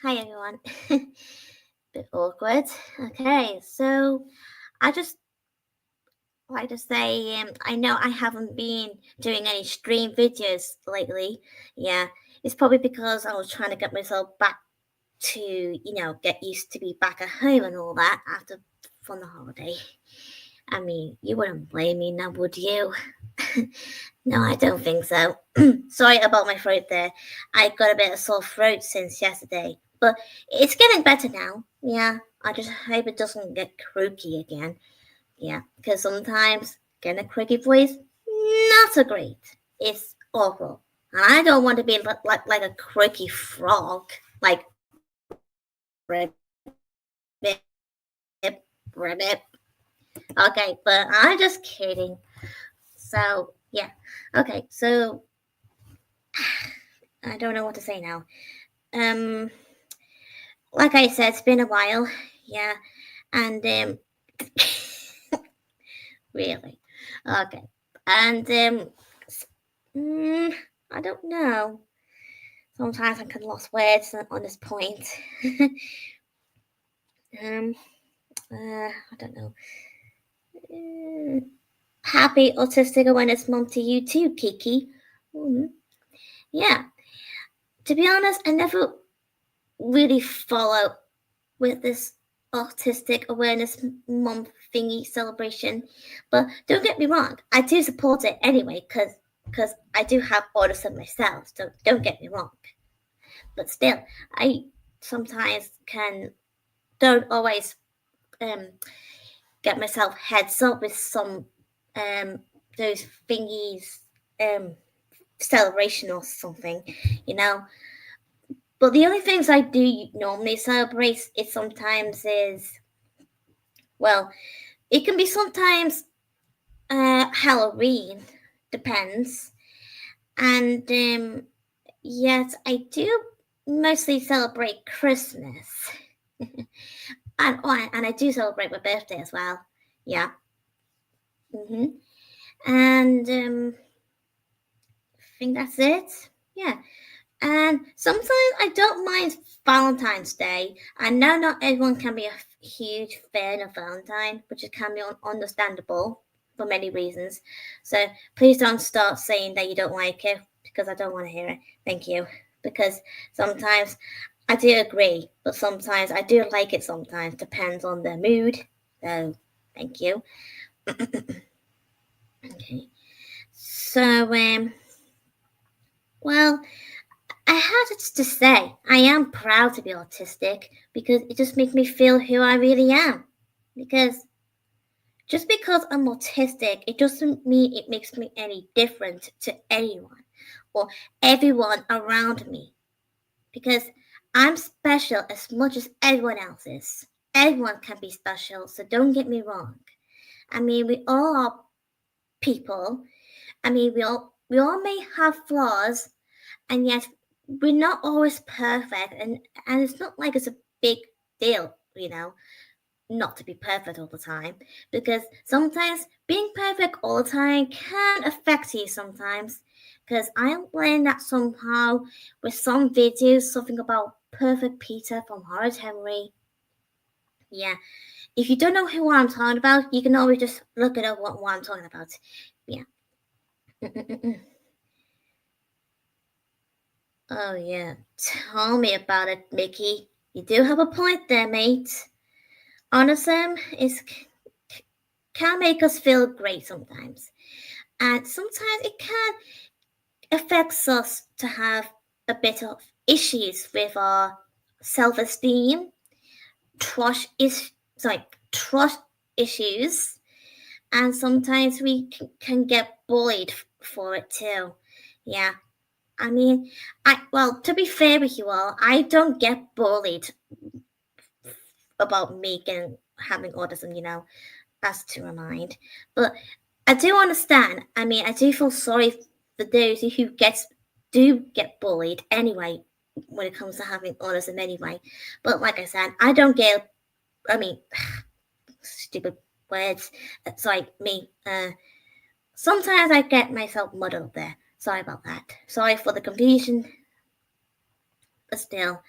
Hi everyone. Bit awkward. Okay, so I just like to say I know I haven't been doing any stream videos lately. Yeah, it's probably because I was trying to get myself back to, get used to be back at home and all that after from the holiday. I mean, you wouldn't blame me now, would you? No, I don't think so. Sorry about my throat there. I got a bit of sore throat since yesterday, but it's getting better now. Yeah, I just hope it doesn't get croaky again. Yeah, because sometimes getting a croaky voice, not so great. It's awful. And I don't want to be like a croaky frog, like ribbit, ribbit. Okay, but I'm just kidding. So, yeah. Okay, so I don't know what to say now. Um, like I said, it's been a while. Yeah, and really, okay, and mm, I don't know. Sometimes I can lost words on this point. um, I don't know. Happy Autistic Awareness Month to you too, Kiki. Mm, yeah. To be honest, I never really follow with this Autistic Awareness Month thingy celebration. But don't get me wrong, I do support it anyway because I do have autism myself. So don't get me wrong. But still, I sometimes don't always um, get myself heads up with some um, those thingies celebration or something, you know. But the only things I do normally celebrate is sometimes is well, it can be sometimes Halloween, depends. And yes, I do mostly celebrate Christmas. And I do celebrate my birthday as well. Yeah. hmm And I think that's it. Yeah. And sometimes I don't mind Valentine's Day. I know not everyone can be a huge fan of Valentine, which can be understandable for many reasons. So please don't start saying that you don't like it because I don't want to hear it. Thank you. Because sometimes I do agree, but sometimes I do like it sometimes. Depends on the mood. So thank you. Okay. So, well, I had to say, I am proud to be autistic because it just makes me feel who I really am. Because just because I'm autistic, it doesn't mean it makes me any different to anyone or everyone around me. Because I'm special as much as everyone else is. Everyone can be special, so don't get me wrong. I mean, we all are people. I mean, we all may have flaws, and yet we're not always perfect, and it's not like it's a big deal, not to be perfect all the time, because sometimes being perfect all the time can affect you sometimes. Because I learned that somehow with some videos, something about Perfect Peter from Horror Henry. Yeah, if you don't know who I'm talking about, you can always just look it up what I'm talking about. Yeah. Oh, yeah. Tell me about it, Mickey. You do have a point there, mate. Autism can make us feel great sometimes, and sometimes it can affect us to have a bit of issues with our self-esteem, trust is sorry, trust issues, and sometimes we can get bullied for it too. Yeah, I mean, to be fair with you all, I don't get bullied about me having autism, as to remind. But I do understand. I mean, I do feel sorry for those who do get bullied anyway when it comes to having autism anyway. But like I said, I don't get. I mean, stupid words. It's like me. Sometimes I get myself muddled there. Sorry about that. Sorry for the confusion. But still,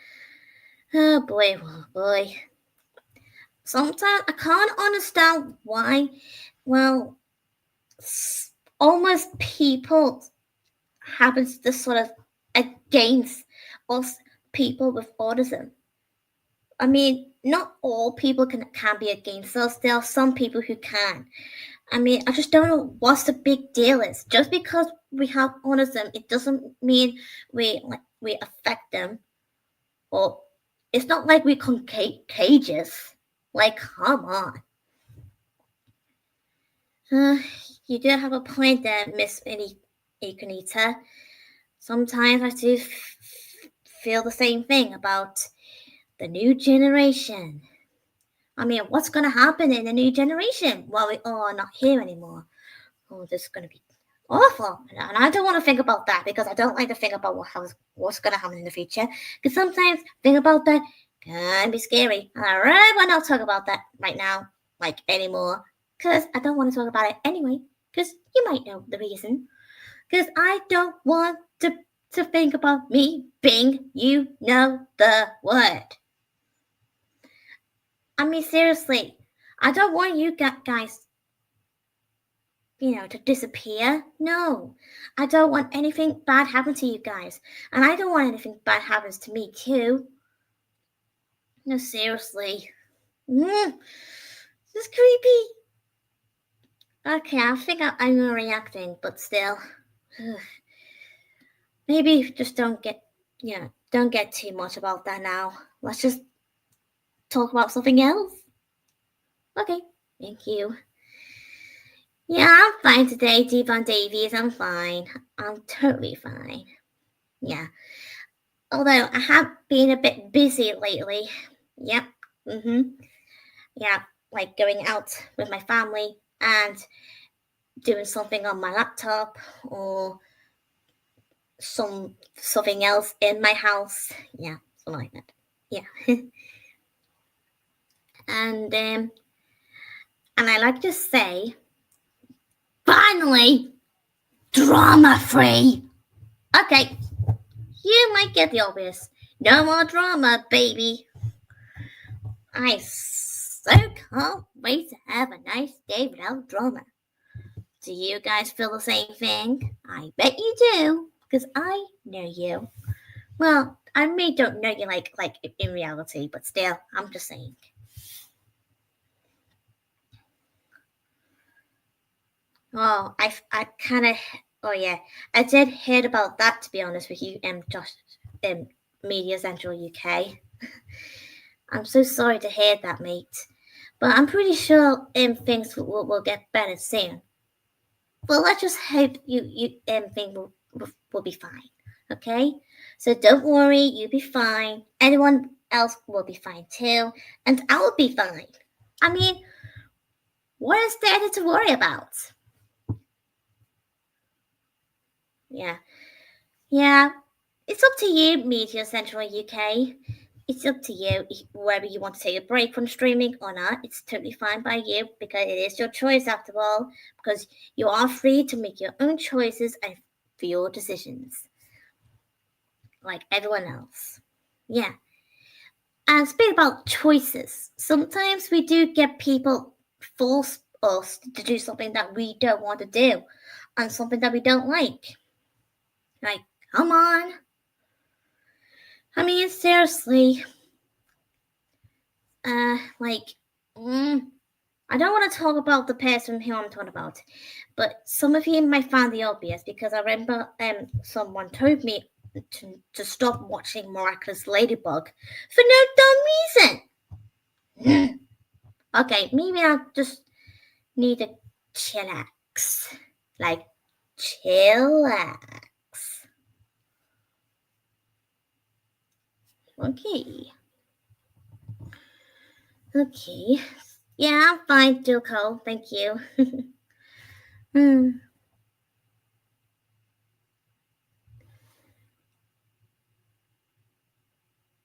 Oh boy, oh boy. Sometimes I can't understand why, well, almost people happens to sort of against us people with autism. I mean, not all people can be against us. There are some people who can. I mean, I just don't know what's the big deal is. Just because we have autism, it doesn't mean we affect them, or it's not like we come cages. Like, come on. You do have a point there, Miss Ikonita. Sometimes I do feel the same thing about the new generation. I mean, what's going to happen in the new generation while we all are not here anymore? Oh, this is going to be awful. And I don't want to think about that because I don't like to think about what's going to happen in the future. Because sometimes think about that can be scary. And I really want not talk about that right now, like anymore. Because I don't want to talk about it anyway. Because you might know the reason. Because I don't want to think about me being, you know the word. I mean, seriously, I don't want you guys, to disappear. No, I don't want anything bad happen to you guys. And I don't want anything bad happens to me too. No, seriously. This is creepy. Okay, I think I'm reacting, but still. Maybe just don't get too much about that now. Let's just talk about something else. Okay, thank you. Yeah, I'm fine today, Devon Davies. I'm fine. I'm totally fine. Yeah. Although I have been a bit busy lately. Yep. Yeah, like going out with my family and doing something on my laptop or something else in my house. Yeah, something like that. Yeah. and I like to say, finally, drama free. Okay, you might get the obvious. No more drama, baby. I so can't wait to have a nice day without drama. Do you guys feel the same thing? I bet you do, because I know you. Well, I don't know you like in reality, but still, I'm just saying. Oh, I kind of, oh yeah, I did hear about that, to be honest with you, Josh, Media Central UK. I'm so sorry to hear that, mate. But I'm pretty sure things will get better soon. Well, let's just hope you things will be fine. Okay? So don't worry, you'll be fine. Anyone else will be fine too, and I'll be fine. I mean, what is there to worry about? Yeah. Yeah. It's up to you, Media Central UK. It's up to you whether you want to take a break from streaming or not. It's totally fine by you because it is your choice after all. Because you are free to make your own choices and for your decisions, like everyone else. Yeah. And speaking about choices, sometimes we do get people force us to do something that we don't want to do and something that we don't like. Like, come on. I mean, seriously. Like, I don't want to talk about the person who I'm talking about, but some of you might find the obvious because I remember someone told me to stop watching Miraculous Ladybug for no dumb reason. Okay, maybe I just need to chillax. Like, chillax. Okay. Okay. Yeah, I'm fine, Duco. Thank you.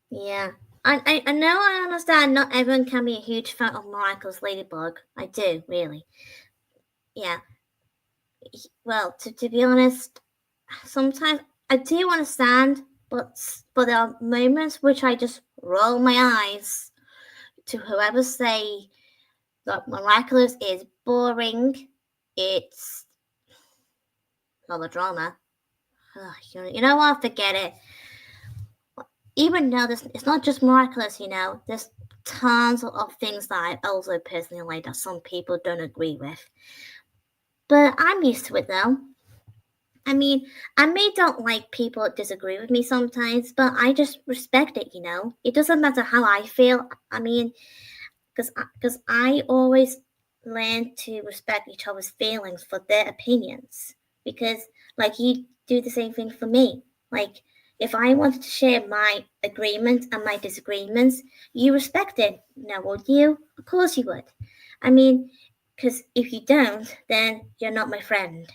Yeah. I know I understand not everyone can be a huge fan of Michael's Ladybug. I do, really. Yeah. Well, to be honest, sometimes I do understand but there are moments which I just roll my eyes to whoever say that Miraculous is boring. It's not a drama. You know what? Forget it. Even though it's not just Miraculous, there's tons of things that I also personally like that some people don't agree with. But I'm used to it though. I mean, I may don't like people that disagree with me sometimes, but I just respect it, It doesn't matter how I feel. I mean, because I always learn to respect each other's feelings for their opinions. Because, like, you do the same thing for me. Like, if I wanted to share my agreements and my disagreements, you respect it. Now, would you? Of course you would. I mean, because if you don't, then you're not my friend.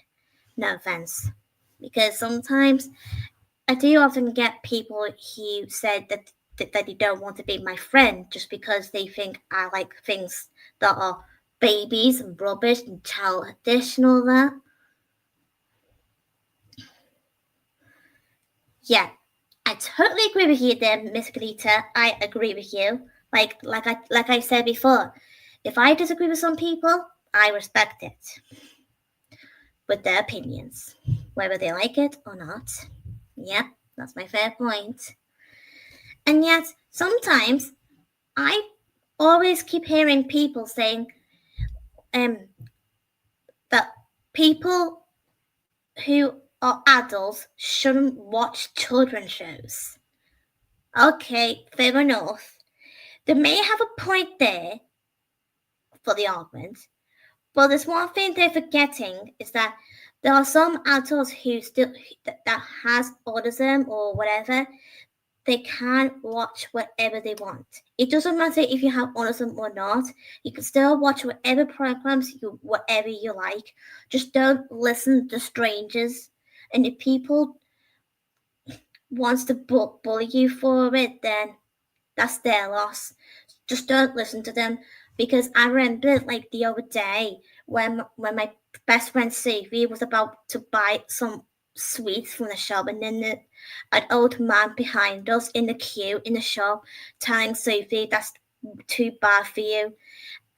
No offense. Because sometimes I do often get people who said that they don't want to be my friend just because they think I like things that are babies and rubbish and childish and all that. Yeah, I totally agree with you there, Miss Greta. I agree with you. Like I said before, if I disagree with some people, I respect it. With their opinions, whether they like it or not. Yep, that's my fair point. And yet, sometimes I always keep hearing people saying that people who are adults shouldn't watch children's shows. Okay, fair enough. They may have a point there for the argument, but there's one thing they're forgetting is that there are some adults who still that has autism or whatever. They can watch whatever they want. It doesn't matter if you have autism or not. You can still watch whatever programs whatever you like. Just don't listen to strangers. And if people wants to bully you for it, then that's their loss. Just don't listen to them. Because I remember like the other day when my best friend Sophie was about to buy some sweets from the shop, and then an old man behind us in the queue in the shop telling Sophie that's too bad for you.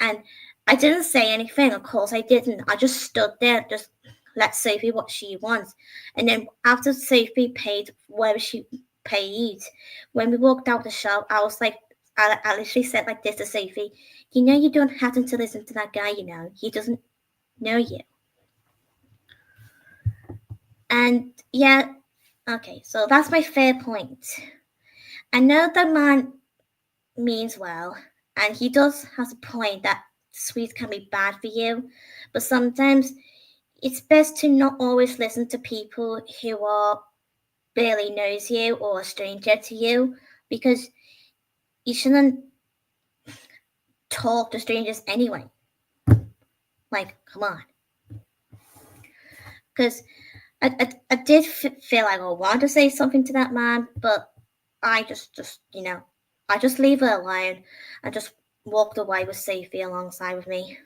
And I didn't say anything, of course I didn't. I just stood there, just let Sophie what she wants. And then after Sophie paid whatever she paid, when we walked out the shop, I was like, I literally said like this to Sophie, you don't have to listen to that guy, he doesn't know you. And yeah, okay, so that's my fair point. I know that man means well, and he does have a point that sweets can be bad for you, but sometimes it's best to not always listen to people who are barely knows you or a stranger to you, because you shouldn't talk to strangers anyway. Like, come on. Because I did feel like I wanted to say something to that man, but I just I just leave it alone and just walked away with Sophie alongside with me.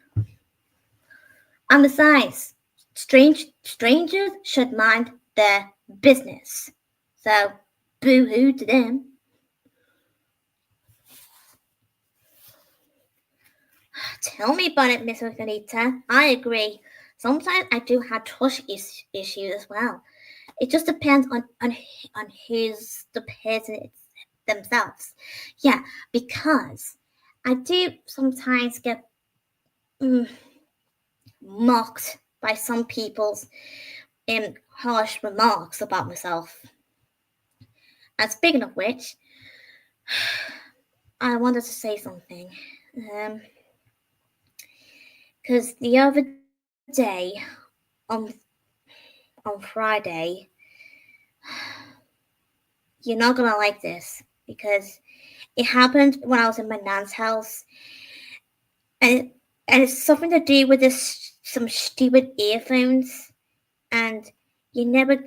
And besides, strangers should mind their business. So, boo-hoo to them. Tell me about it, Miss Margarita. I agree. Sometimes I do have trust issues as well. It just depends on who's the person themselves. Yeah, because I do sometimes get mocked by some people's harsh remarks about myself. And speaking of which, I wanted to say something. Because the other day, on Friday, you're not gonna like this because it happened when I was in my nan's house, and it's something to do with some stupid earphones, and you never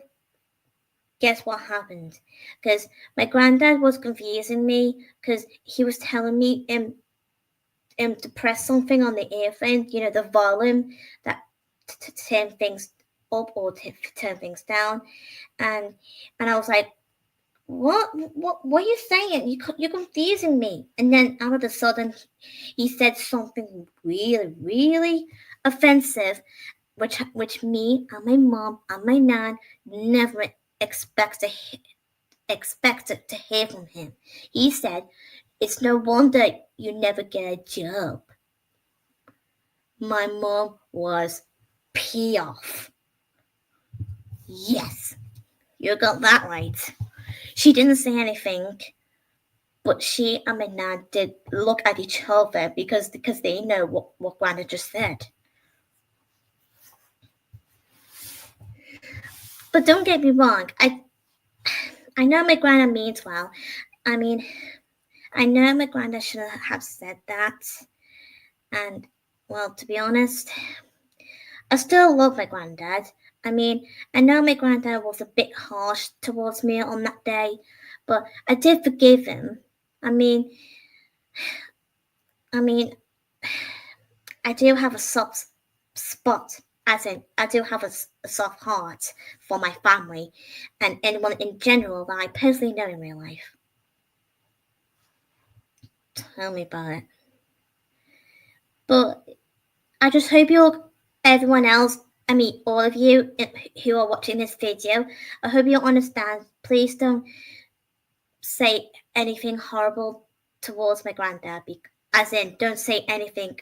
guess what happened, because my granddad was confusing me because he was telling me to press something on the earphone, the volume that to turn things up or to turn things down, and I was like, what are you saying? You're confusing me. And then all of a sudden, he said something really, really offensive, which me and my mom and my nan never expected to hear from him. He said, "It's no wonder you never get a job." My mom was pissed off. Yes, you got that right. She didn't say anything, but she and my nan did look at each other because they know what Grandad just said. But don't get me wrong, I know my Grandad means well. I mean, I know my Grandad shouldn't have said that. And, well, to be honest, I still love my Grandad. I mean, I know my Grandad was a bit harsh towards me on that day, but I did forgive him. I mean, I do have a soft spot, as in, I do have a soft heart for my family and anyone in general that I personally know in real life. Tell me about it. But I just hope everyone else, I mean, all of you who are watching this video, I hope you understand. Please don't say anything horrible towards my Grandad. As in, don't say anything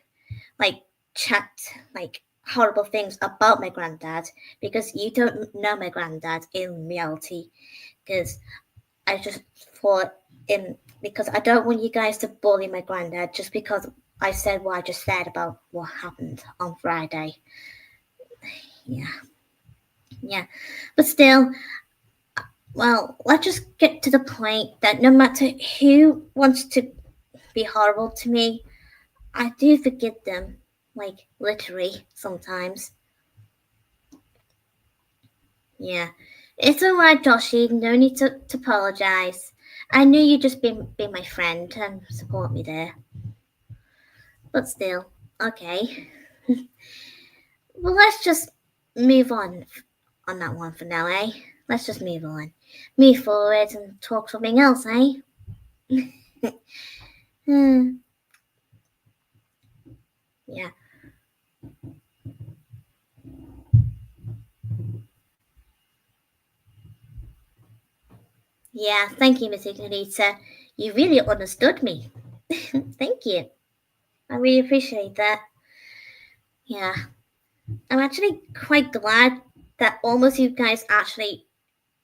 like chat, like horrible things about my Grandad, because you don't know my Grandad in reality. Because I just thought because I don't want you guys to bully my Grandad just because I said what I just said about what happened on Friday. Yeah. But still, well, let's just get to the point that no matter who wants to be horrible to me, I do forgive them, like literally sometimes. Yeah. It's alright, Joshy. No need to apologize. I knew you'd just be my friend and support me there. But still, okay. Well, let's just move on that one for now, eh? Let's just move on. Move forward and talk something else, eh? Yeah. Yeah, thank you, Miss Ignita. You really understood me. Thank you. I really appreciate that. Yeah. I'm actually quite glad that almost you guys actually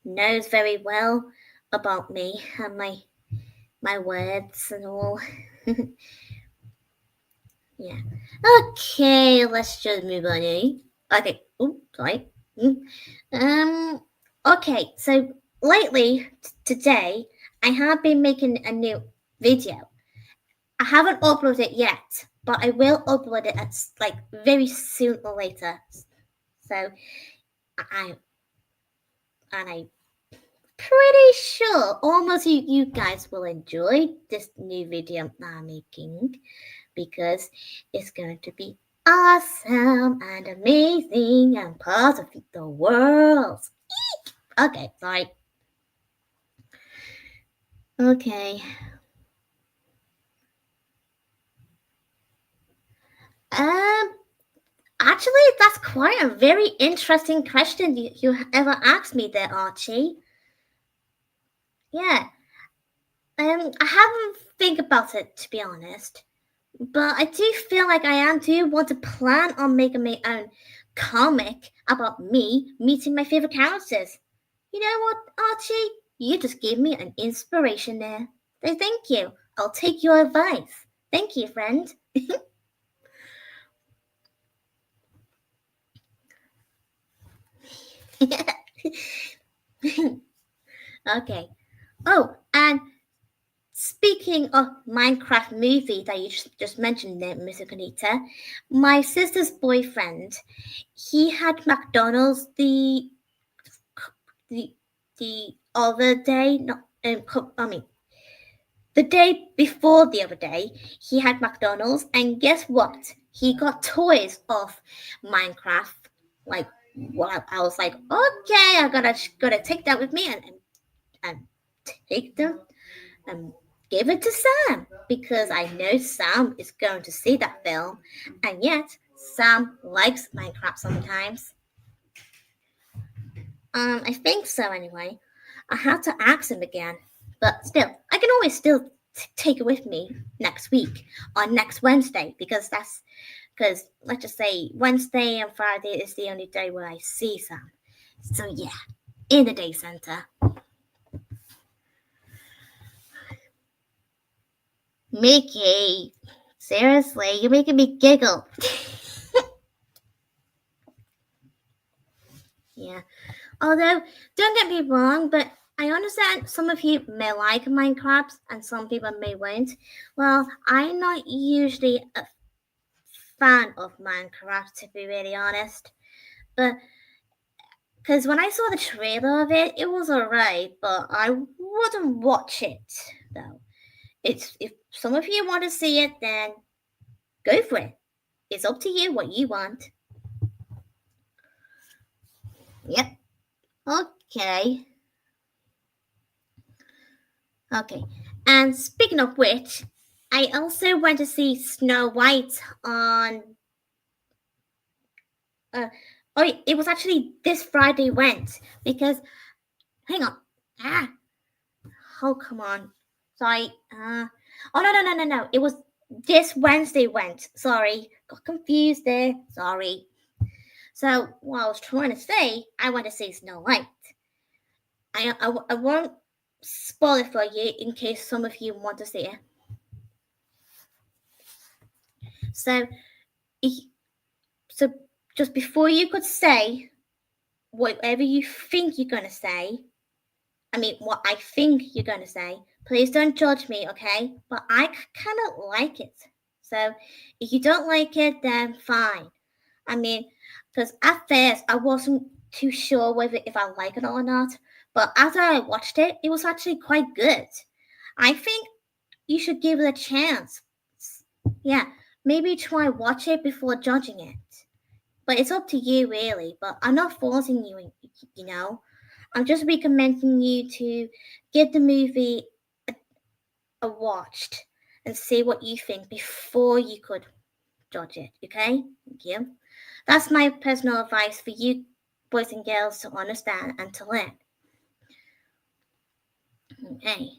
knows very well about me and my words and all. Yeah. Okay, let's just move on. Okay. Oh, sorry. Okay, so lately, today, I have been making a new video. I haven't uploaded it yet, but I will upload it at like very soon or later. So I'm pretty sure almost you guys will enjoy this new video I'm making because it's going to be awesome and amazing and part of the world. Okay, sorry. Okay. Actually, that's quite a very interesting question you ever asked me there, Archie. Yeah. I haven't think about it to be honest, but I do feel like I do want to plan on making my own comic about me meeting my favorite characters. You know what, Archie? You just gave me an inspiration there. So thank you. I'll take your advice. Thank you, friend. Okay. Oh, and speaking of Minecraft movie that you just mentioned there, Miss Akonita, my sister's boyfriend, he had McDonald's the other day. Not, I mean, the day before the other day, he had McDonald's, and guess what? He got toys of Minecraft. Like, well, I was like, okay, I gotta take that with me and take them and give it to Sam because I know Sam is going to see that film, and yet Sam likes Minecraft sometimes. I think so anyway. I have to ask him again, but still, I can always still take it with me next week or next Wednesday because let's just say Wednesday and Friday is the only day where I see Sam. So yeah, in the day center. Mickey, seriously, you're making me giggle. Yeah. Although, don't get me wrong, but I understand some of you may like Minecraft and some people may won't. Well, I'm not usually a fan of Minecraft, to be really honest. But because when I saw the trailer of it, it was alright, but I wouldn't watch it though. It's if some of you want to see it, then go for it. It's up to you what you want. Yep. Okay. Okay. And speaking of which, I also went to see Snow White on. It was actually this Friday went because. Hang on. Oh, come on. Sorry. Oh, no. It was this Wednesday went. Sorry. Got confused there. Sorry. So, what I was trying to say, I went to see Snow White. I won't spoil it for you in case some of you want to see it. So just before you could say whatever you think you're going to say, what I think you're going to say, please don't judge me, okay? But I kind of like it. So if you don't like it, then fine. Because at first I wasn't too sure whether if I like it or not. But after I watched it, it was actually quite good. I think you should give it a chance. Yeah, maybe try watch it before judging it. But it's up to you, really. But I'm not forcing you, you know. I'm just recommending you to give the movie a watched and see what you think before you could judge it, okay? Thank you. That's my personal advice for you boys and girls to understand and to learn. Okay.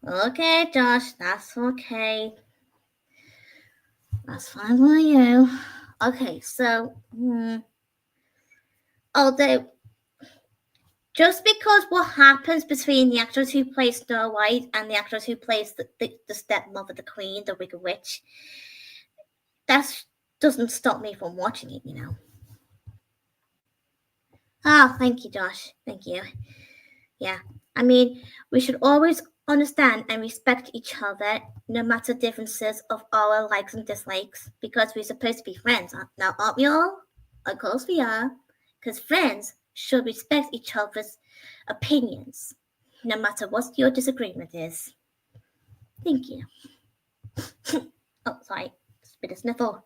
Okay, Josh, that's okay. That's fine with you. Okay, so, although, just because what happens between the actress who plays Snow White and the actress who plays the stepmother, the queen, the Wicked Witch, that doesn't stop me from watching it, you know. Oh, thank you, Josh. Thank you. Yeah, we should always understand and respect each other, no matter differences of our likes and dislikes, because we're supposed to be friends. Now, aren't we all? Of course we are. Because friends should respect each other's opinions, no matter what your disagreement is. Thank you. Oh, sorry. Spit a sniffle.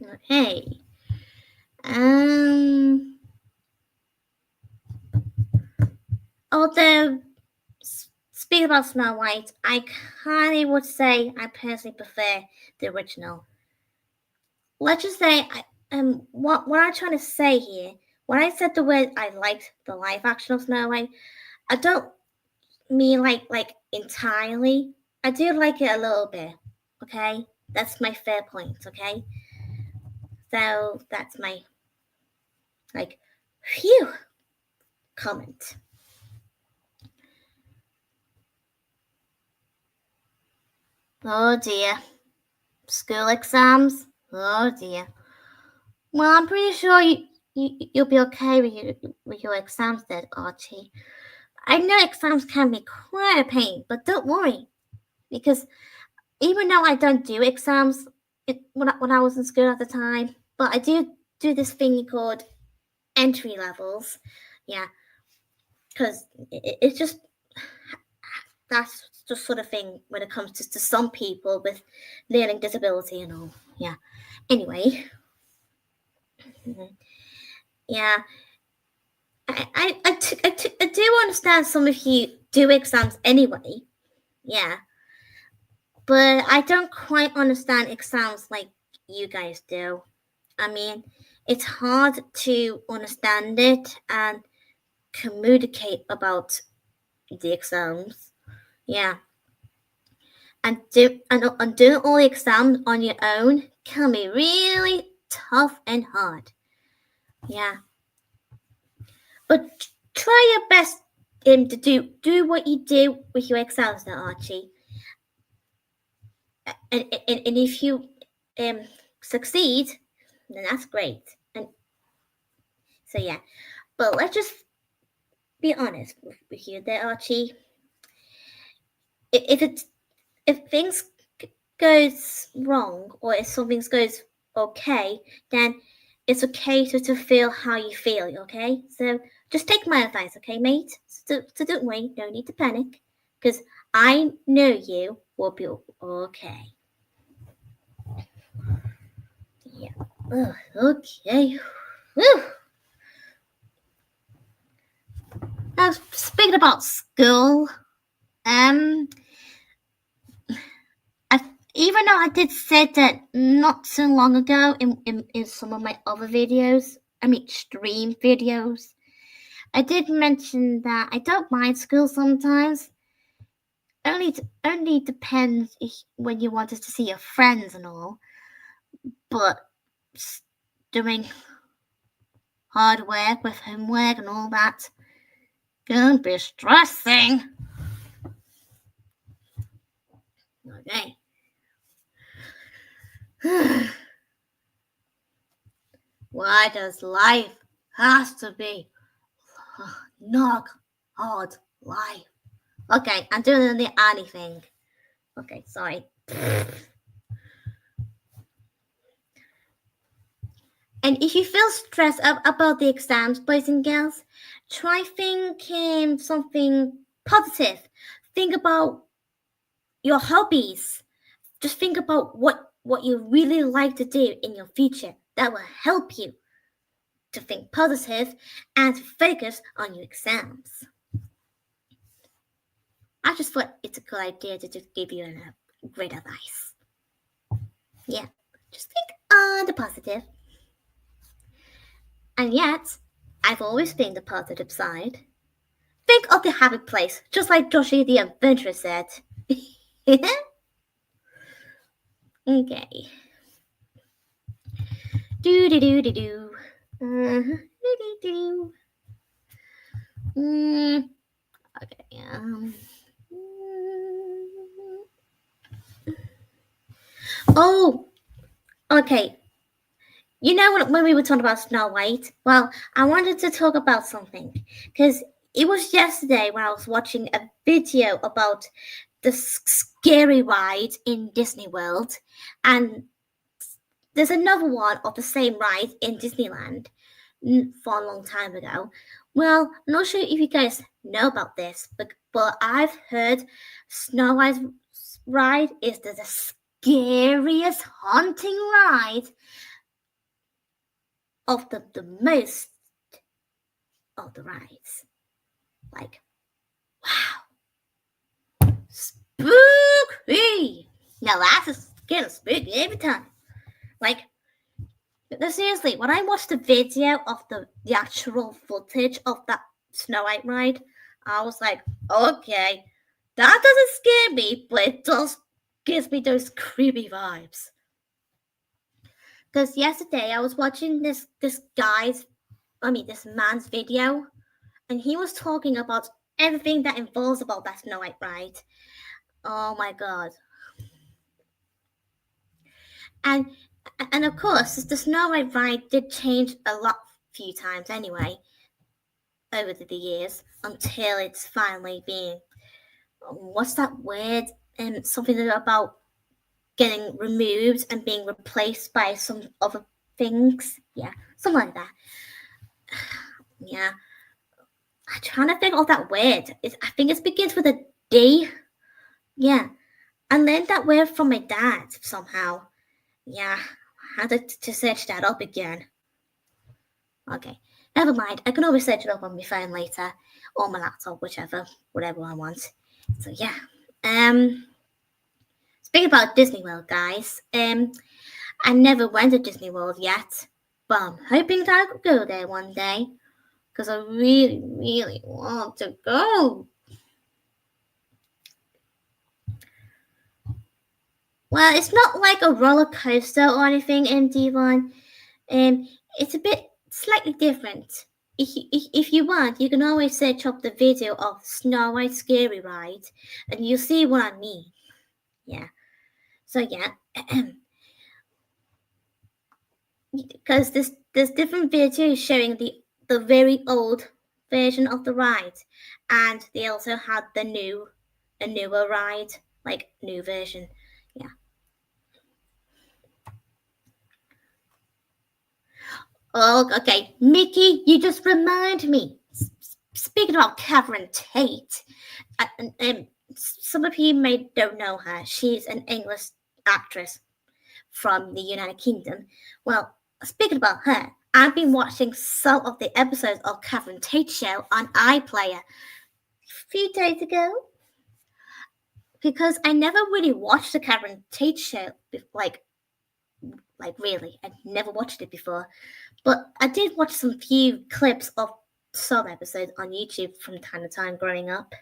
Okay. Although, speaking about Snow White, I kind of would say I personally prefer the original. Let's just say, what I'm trying to say here, when I said the word I liked the live action of Snow White, I don't mean like entirely. I do like it a little bit, okay? That's my fair point, okay? So that's my, comment. Oh dear. School exams? Oh dear. Well, I'm pretty sure you'll be okay with your exams then, Archie. I know exams can be quite a pain, but don't worry. Because even though I don't do exams when I was in school at the time, but I do this thing called entry levels. Yeah. Because it's just, that's just sort of thing when it comes to some people with learning disability and all. Yeah. Anyway. Yeah. I do understand some of you do exams anyway. Yeah. But I don't quite understand exams like you guys do. I mean, it's hard to understand it and communicate about the exams. Yeah. And doing all the exams on your own can be really tough and hard. Yeah. But try your best to do what you do with your exams now, Archie. And if you succeed, then that's great. And so yeah. But let's just be honest with you there, Archie. If things goes wrong or if something goes okay, then it's okay to feel how you feel, okay? So just take my advice, okay, mate? So don't worry, no need to panic, because I know you will be okay. Yeah. Okay. Whew. Now, speaking about school, even though I did say that not so long ago in some of my other videos, stream videos, I did mention that I don't mind school sometimes. Only depends when you wanted to see your friends and all. But doing hard work with homework and all that can be stressing. Okay. Why does life has to be not hard life? Okay, I'm doing the Annie thing. Okay, sorry. And if you feel stressed about the exams, boys and girls, try thinking something positive. Think about your hobbies. Just think about what you really like to do in your future. That will help you to think positive and to focus on your exams. I just thought it's a good idea to just give you a great advice. Yeah, just think on the positive. And yet, I've always been the positive side. Think of the happy place, just like Joshi the Adventurer said. Okay. Do do do do do. Do do do. Okay. Oh. Okay. You know when we were talking about Snow White? Well, I wanted to talk about something because it was yesterday when I was watching a video about the scary ride in Disney World, and there's another one of the same ride in Disneyland for a long time ago. Well, I'm not sure if you guys know about this, but I've heard Snow White's ride is the scariest haunting ride of the most of the rides. Like, wow. Spooky! Now that's getting spooky every time. Like, seriously, when I watched the video of the actual footage of that Snow White ride, I was like, okay, that doesn't scare me, but it does gives me those creepy vibes. Because yesterday I was watching this man's video, and he was talking about everything that involves about that Snow White ride. Oh my god. And of course, the Snow White ride did change a lot few times anyway over the years until it's finally being what's that word? Something about getting removed and being replaced by some other things. Yeah, something like that. Yeah. I'm trying to think of that word. I think it begins with a D. Yeah. I learned that word from my dad somehow. Yeah. I had to search that up again. Okay, never mind. I can always search it up on my phone later, or my laptop, whatever I want. So yeah. Speaking about Disney World, guys. I never went to Disney World yet, but I'm hoping that I could go there one day because I really, really want to go. Well, it's not like a roller coaster or anything, MD1. It's a bit slightly different. If you want, you can always search up the video of Snow White Scary Ride, and you'll see what I mean. Yeah. So yeah, because there's different videos showing the very old version of the ride, and they also had a newer ride, like new version. Yeah. Oh, okay, Mickey, you just remind me. Speaking of Catherine Tate, some of you may don't know her. She's an English actress from the United Kingdom. Well, speaking about her, I've been watching some of the episodes of Catherine Tate show on iPlayer a few days ago because I never really watched the Catherine Tate show like really. I never watched it before, but I did watch some few clips of some episodes on YouTube from time to time growing up.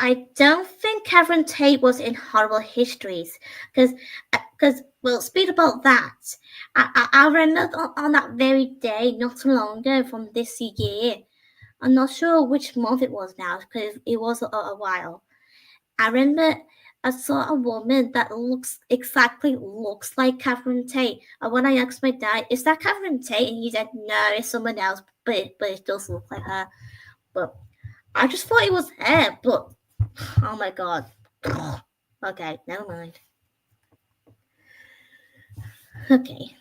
I don't think Catherine Tate was in Horrible Histories because well, speak about that. I remember on that very day, not too long ago from this year. I'm not sure which month it was now because it was a while. I remember I saw a woman that looks like Catherine Tate. And when I asked my dad, "Is that Catherine Tate?" and he said, "No, it's someone else, but it does look like her." But I just thought it was her. But oh my god. Okay, never mind. Okay.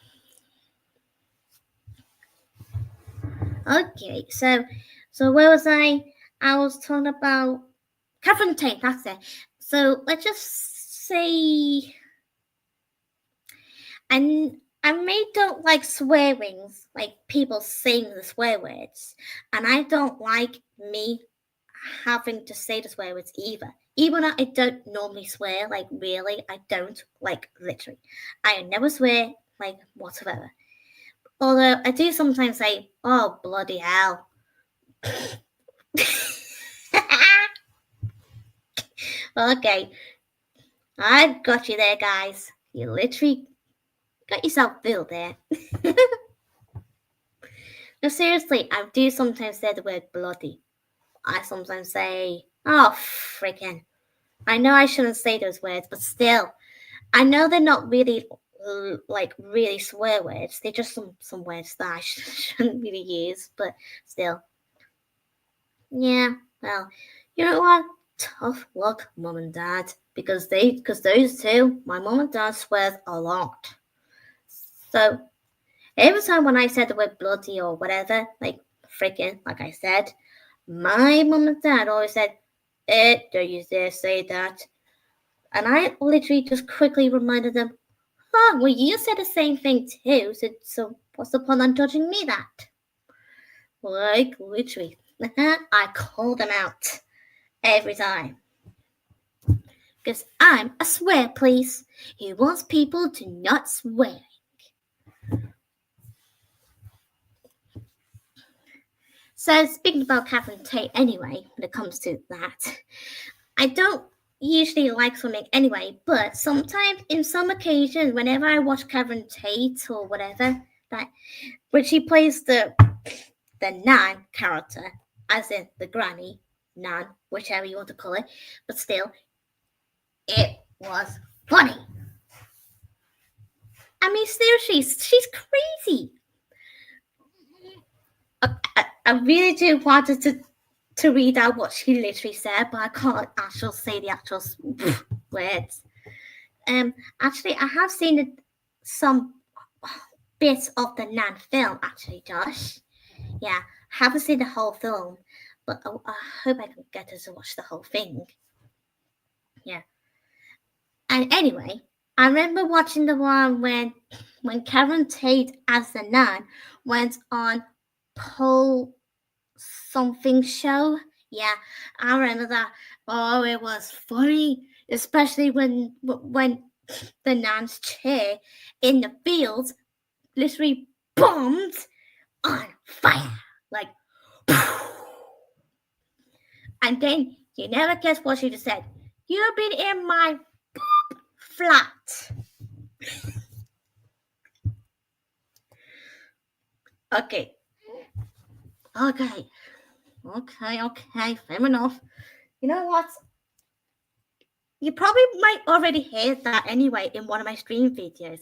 Okay, so where was I? I was talking about Catherine Tate, that's it. So let's just say I may don't like swearings, like people saying the swear words, and I don't like me having to say the swear words either. Even though I don't normally swear, like really, I don't, like literally. I never swear, like whatsoever. Although I do sometimes say, oh bloody hell. Okay, I got you there, guys. You literally got yourself fooled there. No, seriously, I do sometimes say the word bloody. I sometimes say, oh, freaking. I know I shouldn't say those words, but still, I know they're not really like really swear words. They're just some words that I shouldn't really use, but still. Yeah, well, you know what? Tough luck, mom and dad, because those two, my mom and dad swears a lot. So every time when I said the word bloody or whatever, like freaking, like I said, my mom and dad always said, don't you dare say that. And I literally just quickly reminded them, oh, well, you said the same thing too, so what's the point on judging me that? Like, literally, I call them out every time. Because I'm a swear police who wants people to not swear. So, speaking about Catherine Tate anyway, when it comes to that, I don't usually like something anyway, but sometimes, in some occasions, whenever I watch Catherine Tate or whatever, that when she plays the Nan character, as in the granny, Nan, whichever you want to call it, but still, it was funny. I mean, seriously, she's crazy. I really do wanted to read out what she literally said, but I can't actually say the actual words. Actually, I have seen some bits of the Nan film. Actually, Josh, yeah, I haven't seen the whole film, but I hope I can get her to watch the whole thing. Yeah. And anyway, I remember watching the one when Karen Tate as the nun went on Pole something show. Yeah, I remember that. Oh, it was funny, especially when the nun's chair in the fields literally bombed on fire, like. And then you never guess what she just said. You've been in my flat. Okay. Fair enough. You know what? You probably might already hear that anyway in one of my stream videos.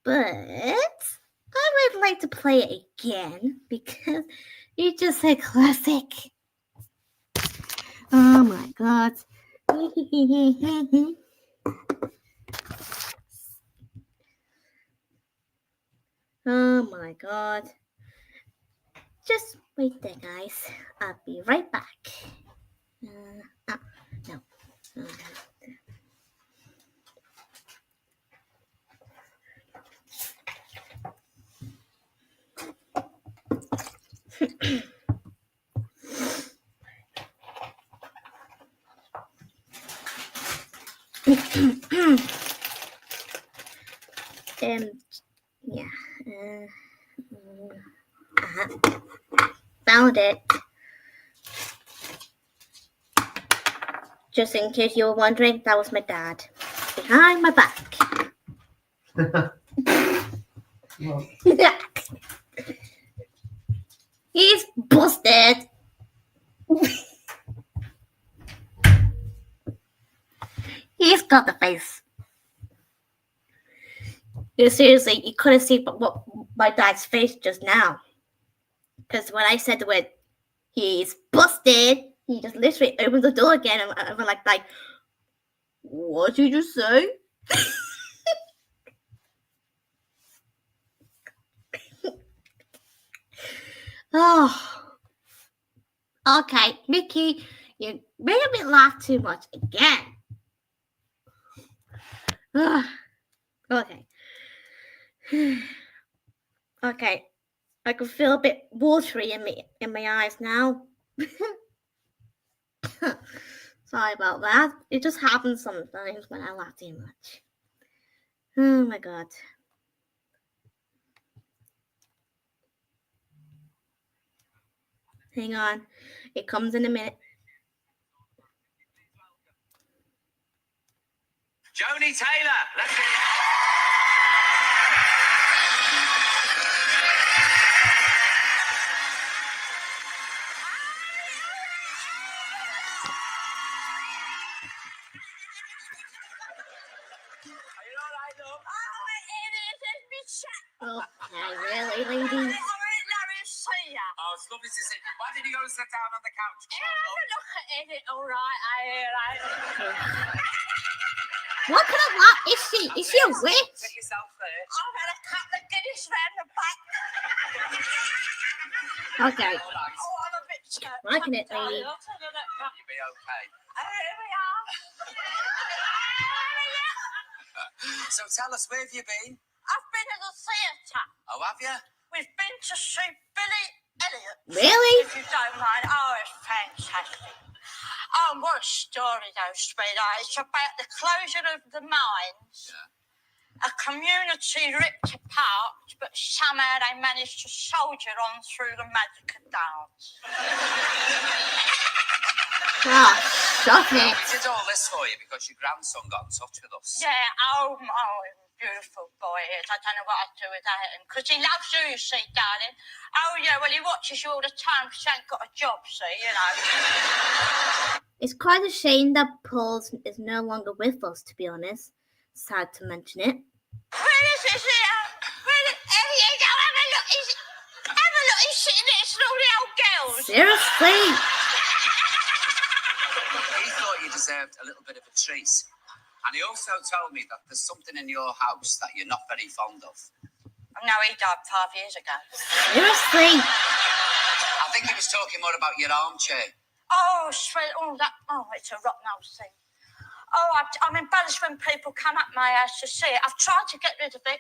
But I would like to play it again because it's just a classic. Oh my god. Oh my god. Just wait there, guys. I'll be right back. No. Yeah. Found it. Just in case you were wondering, that was my dad. Behind my back. He's busted. He's got the face. Seriously, you couldn't see what my dad's face just now. Because when I said the word, he's busted, he just literally opened the door again and we're like, what did you just say? Oh. Okay, Mickey, you made me laugh too much again. Okay. Okay. I can feel a bit watery in my eyes now. Sorry about that. It just happens sometimes when I laugh too much. Oh my god. Hang on. It comes in a minute. Joni Taylor. Let's see. Okay, really, lady? Oh, it's lovely to see. Why did you go and sit down on the couch? Have a look at it, all right. What kind of laugh is she? Is she a witch? Sit yourself there. I've had a couple of Guinness round the back. Okay. All right. Oh, I'm a bit Liking it, lady. You'll be okay. Here we are. So tell us, where have you been? I've been at the theatre. Oh, have you? We've been to see Billy Elliot. Really? If you don't mind. Oh, it's fantastic. Oh, what a story, though, sweetheart. It's about the closure of the mines. Yeah. A community ripped apart, but somehow they managed to soldier on through the magic of dance. Oh, stop it. We did all this for you because your grandson got in touch with us. Yeah, oh, beautiful boy is. I don't know what I'd do without him. Because he loves you, you see, darling. Oh, yeah, well, he watches you all the time because he ain't got a job, see, you know. It's quite a shame that Paul is no longer with us, to be honest. Sad to mention it. Where is he? Where is he? Have a look. He's sitting next to all the old girls. Seriously? He thought you deserved a little bit of a treat. And he also told me that there's something in your house that you're not very fond of. No, he died 5 years ago. Seriously? I think he was talking more about your armchair. Oh, sweet. Oh, it's a rotten old thing. Oh, I'm embarrassed when people come up my house to see it. I've tried to get rid of it.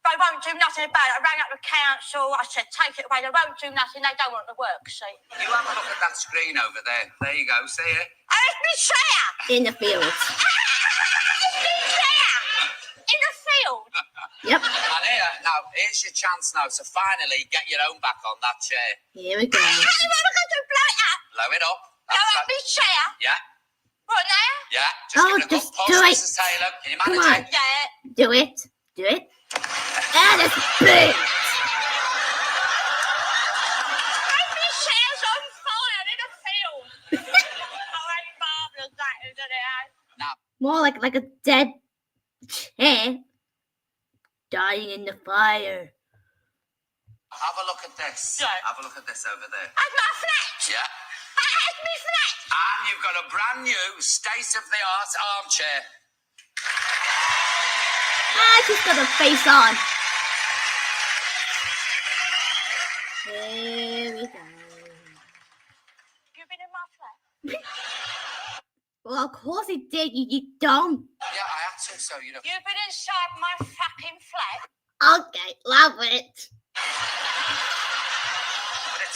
They won't do nothing about it. I rang up the council. I said, take it away. They won't do nothing. They don't want to work, see. You have a look at that screen over there. There you go. See it? Oh, it's me chair! In the field. It's me chair! In the field? Yep. And here's your chance now to finally get your own back on that chair. Here we go. How do you want to do blow it up? Blow it up. Blow up me chair? Yeah, What now? yeah. Oh, Just give it a just good do push, it. Mrs. Taylor. Can you Come manage on. it? Yeah. Do it. Do it. And it's big. My chair's on fire in the field. Oh, ain't marvellous that, isn't it? Now, More like a dead chair dying in the fire. have a look at this. Yeah. Have a look at this over there. That's my flat. Yeah. That's me flat. And you've got a brand new state-of-the-art armchair. Ah, she's got a face on. Here we go. You been in my flat? Well, of course it did. You dumb. Yeah, I had to, so, you know. You've been inside my fucking flat? Okay, love it. But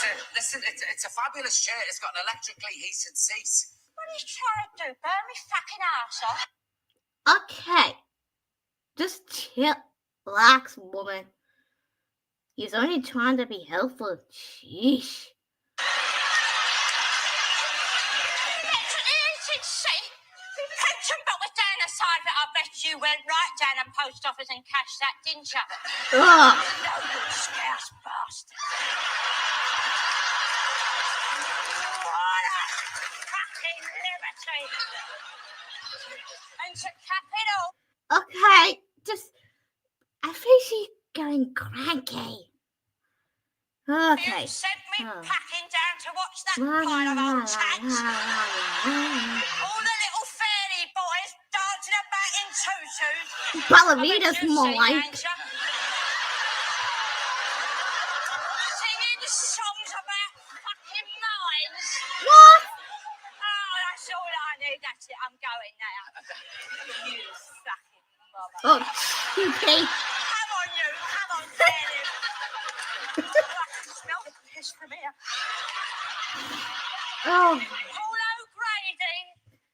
it's a fabulous chair. It's got an electrically heated seat. What are you trying to do? Burn me fucking arse off? Okay. Just chill. Relax, woman. He's only trying to be helpful. Sheesh. Heated seat? Pension book was down the side of it. I bet you went right down the post office and cashed that, didn't you? Ugh. No good scouse bastard. What a fucking liberty. And to cap it all, Okay, just. I think she's going cranky. Okay. you sent me Oh. packing down to watch that La, la, pile of la, old la, tags. la, la. All the little fairy boys dancing about in tutus. Ballerinas, You've more seen, like. ain't ya? Singing songs about fucking mines. What? Oh, that's all I need. That's it. I'm going now. You fucking mother. Oh, okay. Come on, you. Come on, Danny. I can smell the piss from here. Oh, Paulo Grady.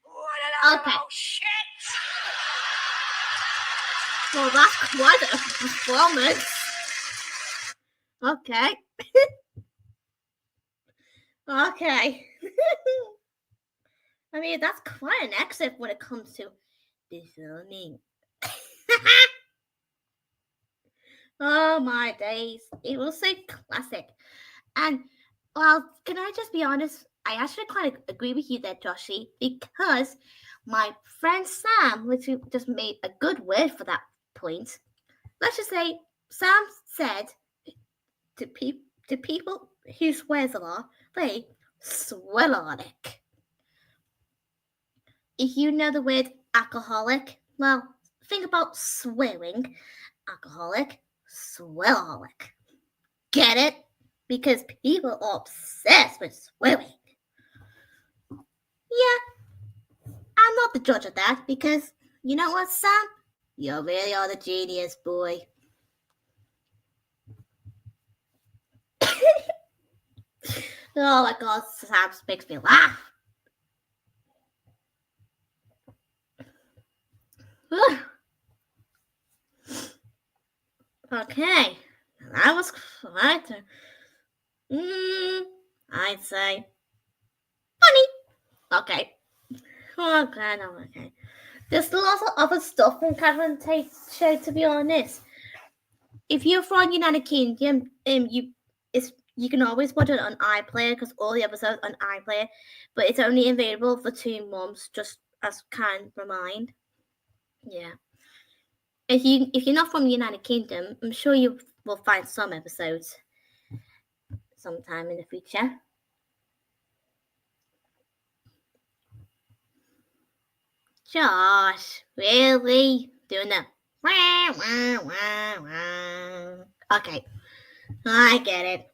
What a load Okay. of old shit. well, that's quite a performance. Okay. Okay. I mean, that's quite an exit when it comes to disowning. Oh my days. It was so classic. And, well, can I just be honest? I actually kind of agree with you there, Joshy, because my friend Sam literally just made a good word for that point. Let's just say Sam said to people who swears a lot, they swellonic. If you know the word alcoholic, well, think about swearing. Alcoholic, swellaholic. Get it? Because people are obsessed with swearing. Yeah, I'm not the judge of that because you know what, Sam? You really are the genius, boy. Oh my god, Sam makes me laugh. Okay, that was quite I'd say funny. Okay. Okay, no, okay. There's lots of other stuff in Catherine Tate's show, to be honest. If you're from United Kingdom, you can always watch it on iPlayer because all the episodes on iPlayer, but it's only available for 2 months, just as kind remind. Yeah. If you're not from the United Kingdom, I'm sure you will find some episodes sometime in the future. Josh, really? Doing that? Okay, I get it.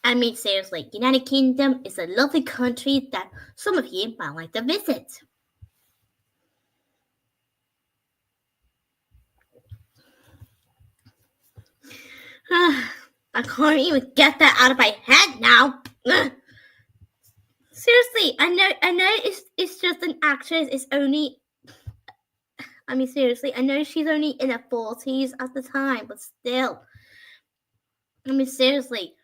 I mean, seriously, United Kingdom is a lovely country that some of you might like to visit. I can't even get that out of my head now. Seriously, I know it's just an actress. It's only, I mean, seriously, I know she's only in her 40s at the time, but still. I mean, seriously,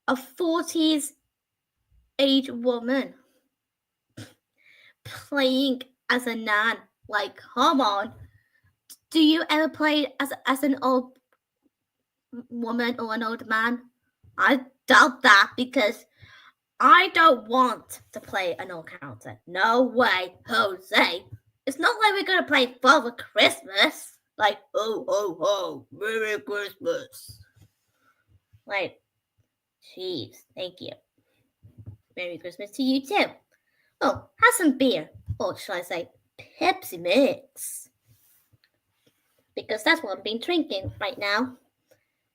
a 40s age woman playing as a nan. Like, come on. Do you ever play as an old woman or an old man? I doubt that, because I don't want to play an old character. No way, Jose. It's not like we're gonna play Father Christmas. Like, ho, ho, ho, Merry Christmas. Like, jeez, thank you. Merry Christmas to you too. Oh, have some beer. Or should I say, Pepsi Mix. Because that's what I've been drinking right now.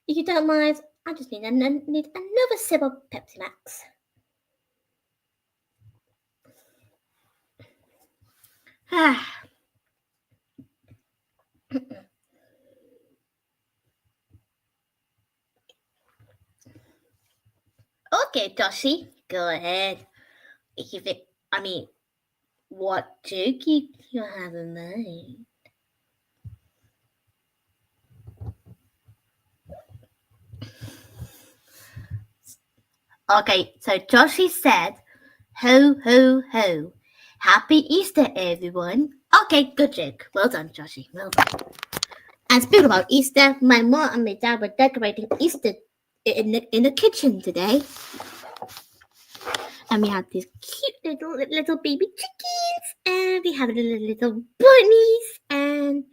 If you don't mind, I just need another sip of Pepsi Max. Okay, Joshi, go ahead. What joke you have in mind? Okay, so Joshi said, ho, ho, ho. Happy Easter, everyone. Okay, good joke. Well done, Joshi. Well done. And speaking about Easter, my mom and my dad were decorating Easter in the kitchen today. And we have these cute little baby chickens, and we have little bunnies, and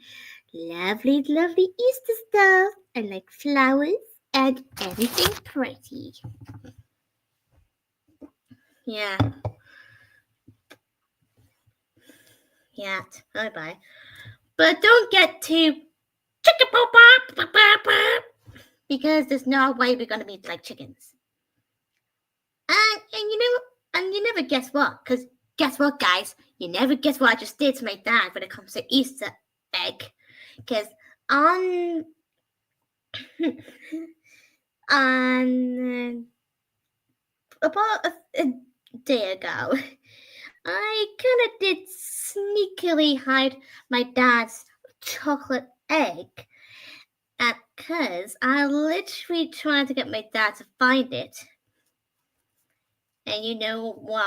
lovely Easter stuff, and like flowers and everything pretty. Yeah. Yeah, bye. But don't get too chicken because there's no way we're gonna be like chickens. And you never guess what? Because guess what, guys? You never guess what I just did to my dad when it comes to Easter egg. Because about a day ago, I kind of did sneakily hide my dad's chocolate egg, because I literally tried to get my dad to find it. And you know what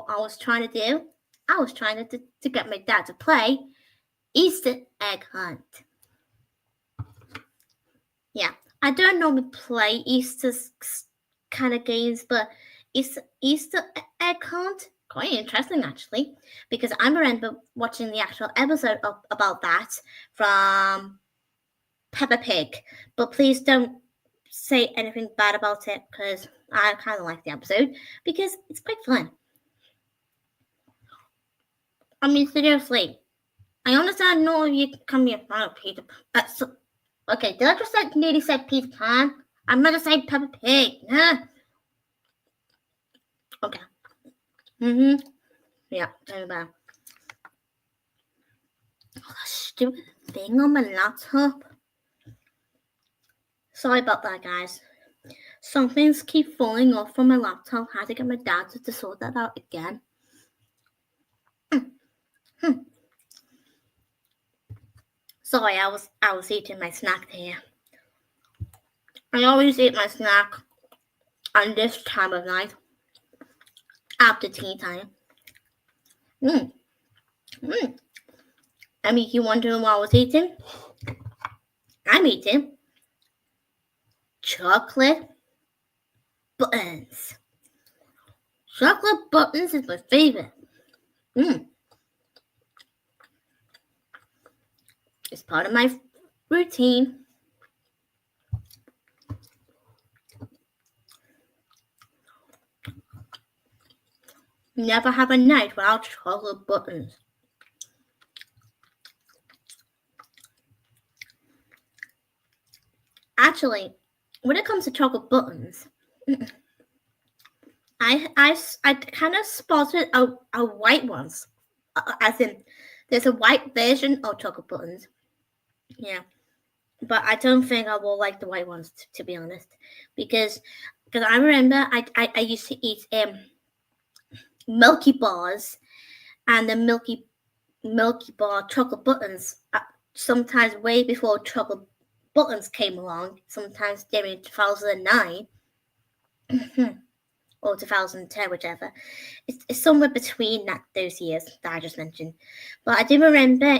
I was trying to do? I was trying to get my dad to play Easter egg hunt. Yeah, I don't normally play Easter kind of games, but Easter egg hunt, quite interesting actually, because I remember watching the actual episode about that from Peppa Pig. But please don't say anything bad about it, because I kind of like the episode because it's quite fun. I mean, seriously, I understand no of you can be a fan of Peter Pan. Okay, did I just nearly say Peter Pan? I'm gonna say Peppa Pig. Okay. Yeah, very bad. Oh, that stupid thing on my laptop. Sorry about that, guys. Some things keep falling off from my laptop. I had to get my dad to sort that out again. Sorry, I was eating my snack here. I always eat my snack on this time of night, after tea time. I mean, you wondering what I was eating? I'm eating chocolate buttons. Chocolate buttons is my favorite. It's part of my routine. Never have a night without chocolate buttons. Actually, when it comes to chocolate buttons, I kind of spotted a white ones, as in there's a white version of chocolate buttons. Yeah, but I don't think I will like the white ones to be honest, because I remember I used to eat Milky Bars and the Milky Bar chocolate buttons sometimes way before chocolate buttons came along, sometimes during 2009 or 2010, whichever. It's somewhere between those years that I just mentioned. But I do remember,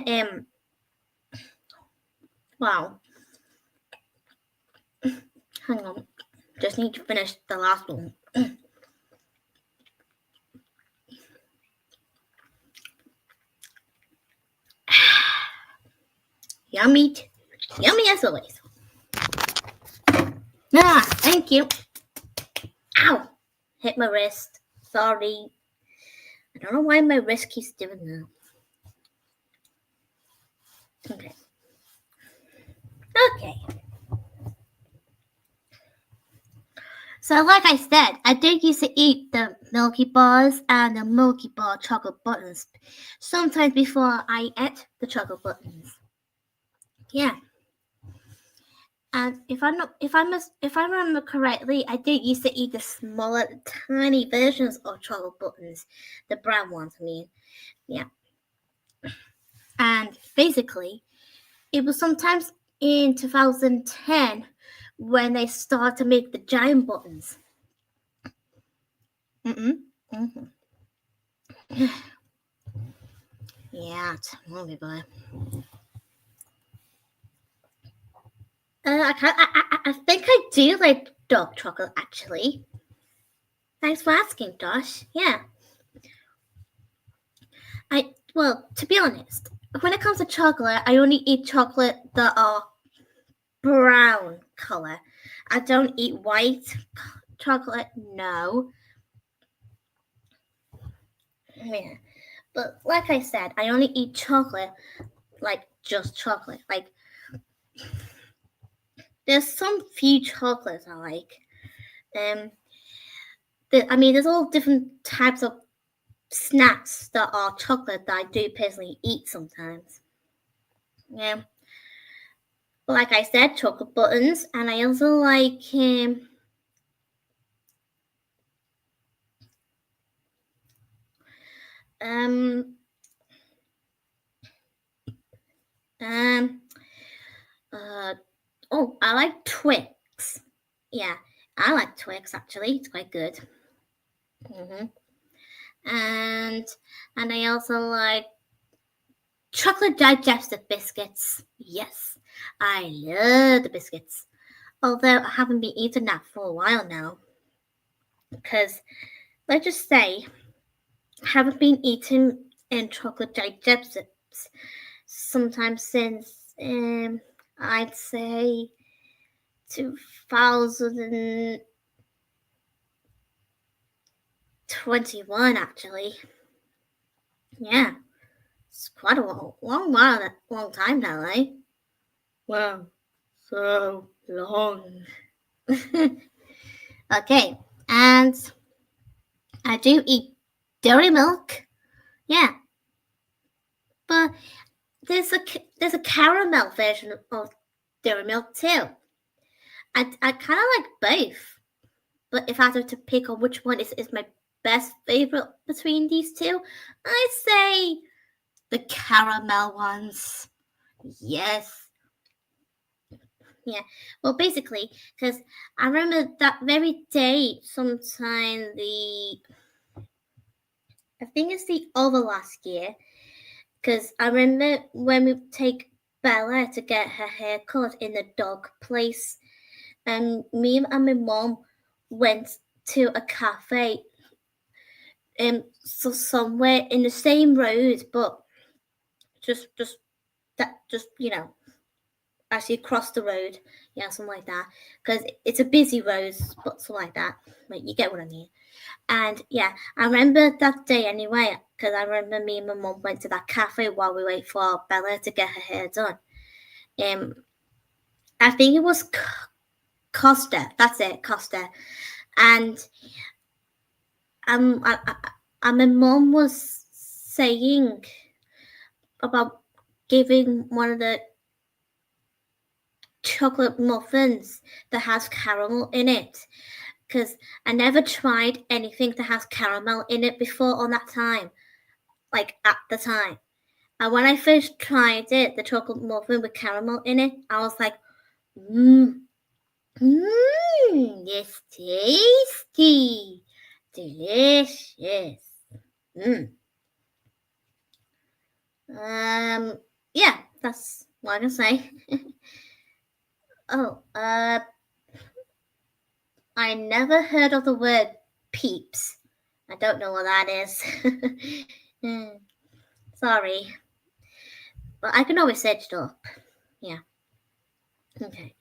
wow. Hang on. Just need to finish the last one. Yummy. Yummy as always. Thank you. Ow. Hit my wrist. Sorry. I don't know why my wrist keeps doing that. Okay. So like I said, I did used to eat the Milky Bars and the Milky Bar chocolate buttons sometimes before I ate the chocolate buttons. Yeah. And if I remember correctly, I did used to eat the smaller, tiny versions of chocolate buttons, the brown ones. I mean, yeah. And basically, it was sometimes in 2010 when they started to make the giant buttons. Yeah, tell me about it. I think I do like dark chocolate, actually. Thanks for asking, Josh. Yeah. Well, to be honest, when it comes to chocolate, I only eat chocolate that are brown color. I don't eat white chocolate, no. Yeah. But like I said, I only eat chocolate, like just chocolate. Like, there's some few chocolates I like. There's all different types of snacks that are chocolate that I do personally eat sometimes. Yeah. Like I said, chocolate buttons, and I also like I like Twix. Yeah, I like Twix actually. It's quite good. And I also like chocolate digestive biscuits. Yes, I love the biscuits. Although I haven't been eating that for a while now. Because, let's just say, I haven't been eating chocolate digestives sometime since, I'd say, 2021, actually. Yeah. It's quite a long time now, eh? Wow, so long. Okay, and I do eat dairy milk. Yeah, but there's a caramel version of dairy milk too. I kind of like both, but if I had to pick on which one is my best favorite between these two, I'd say the caramel ones. Yes. Yeah. Well, basically, because I remember that very day, sometime I think it's the other last year, because I remember when we take Bella to get her hair cut in the dog place, and me and my mom went to a cafe, so somewhere in the same road, but just as you cross the road, yeah, something like that, because it's a busy road, but something like that. Like, you get what I mean. And yeah, I remember that day anyway, because I remember me and my mum went to that cafe while we wait for Bella to get her hair done. I think it was Costa. That's it, Costa. And my mom was saying about giving one of the chocolate muffins that has caramel in it, because I never tried anything that has caramel in it before on that time, like at the time. And when I first tried it, the chocolate muffin with caramel in it, I was like, it's tasty, delicious. Yeah, that's what I can say. I never heard of the word peeps. I don't know what that is. Sorry. But I can always search it up. Yeah. Okay.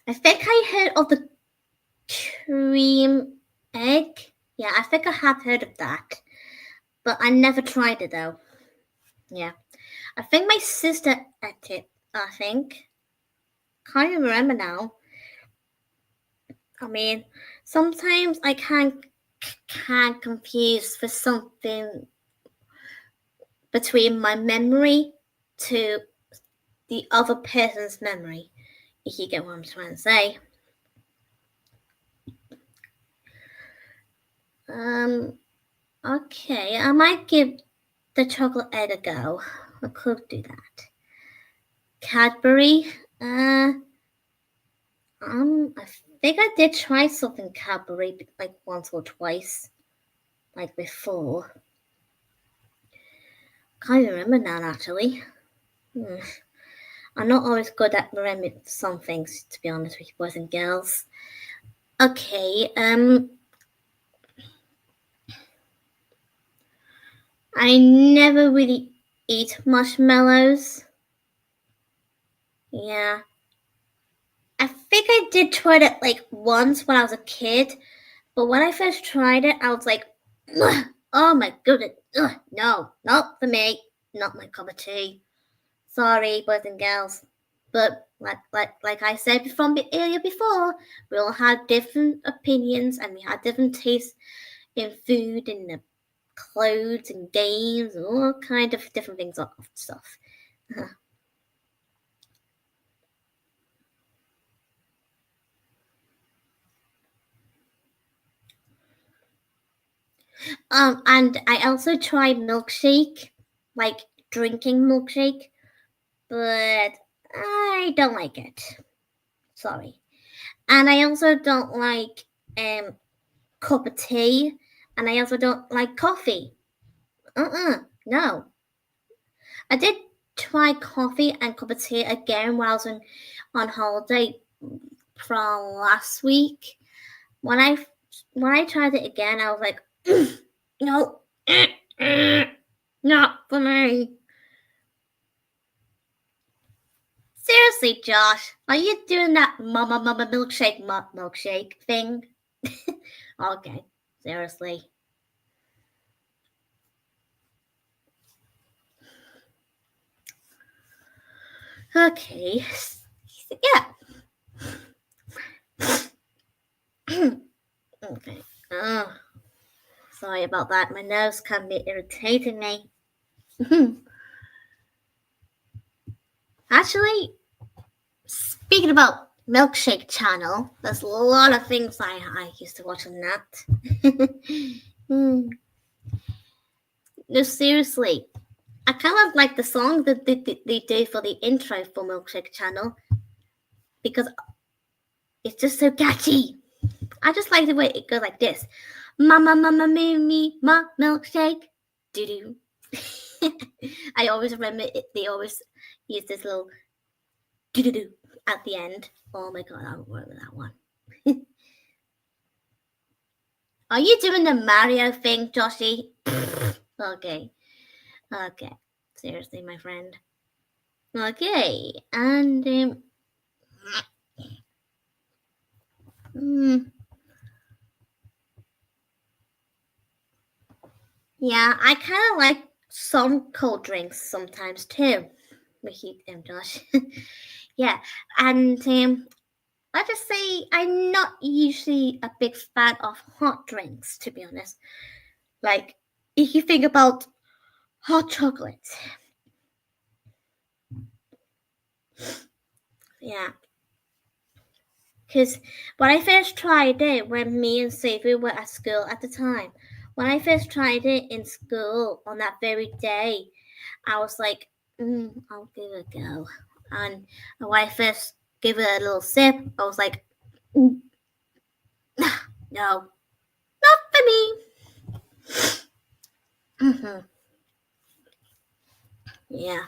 I think I heard of the cream egg. Yeah, I think I have heard of that. But I never tried it though. Yeah. I think my sister ate it, I think. Can't even remember now. I mean, sometimes I can confuse for something between my memory to the other person's memory, if you get what I'm trying to say. Okay, I might give the chocolate egg a go. I could do that. Cadbury, I think I did try something Cadbury like once or twice, like before. Can't even remember now, actually. I'm not always good at remembering some things, to be honest with you, boys and girls. Okay, I never really eat marshmallows. Yeah. I think I did try it like once when I was a kid, but when I first tried it, I was like, oh my goodness, no, not for me, not my cup of tea. Sorry, boys and girls. But like I said earlier before, we all had different opinions and we had different tastes in food and the clothes and games and all kind of different things of stuff. And I also tried milkshake, like drinking milkshake, but I don't like it. Sorry. And I also don't like cup of tea, and I also don't like coffee. No. I did try coffee and cup of tea again when I was on holiday from last week. When I tried it again, I was like, no, not for me. Seriously, Josh, are you doing that mama milkshake thing? Okay, seriously. Okay, yeah. Okay. Oh, sorry about that. My nose can be irritating me. Actually, speaking about Milkshake Channel, there's a lot of things I used to watch on that. No, seriously. I kind of like the song that they do for the intro for Milkshake Channel because it's just so catchy. I just like the way it goes like this. Mama, me, ma, milkshake. Doo-doo. I always remember they always use this little doo-doo-doo at the end. Oh my god, I remember that one. Are you doing the Mario thing, Joshy? Okay. Seriously, my friend. Okay, and yeah, I kind of like some cold drinks sometimes too. With you, Josh. Yeah, and let's just say I'm not usually a big fan of hot drinks, to be honest. Like, if you think about hot chocolate. Yeah. Because when I first tried it, when me and Savory were at school at the time, when I first tried it in school on that very day, I was like, I'll give it a go. And when I first gave it a little sip, I was like, no, not for me. Yeah,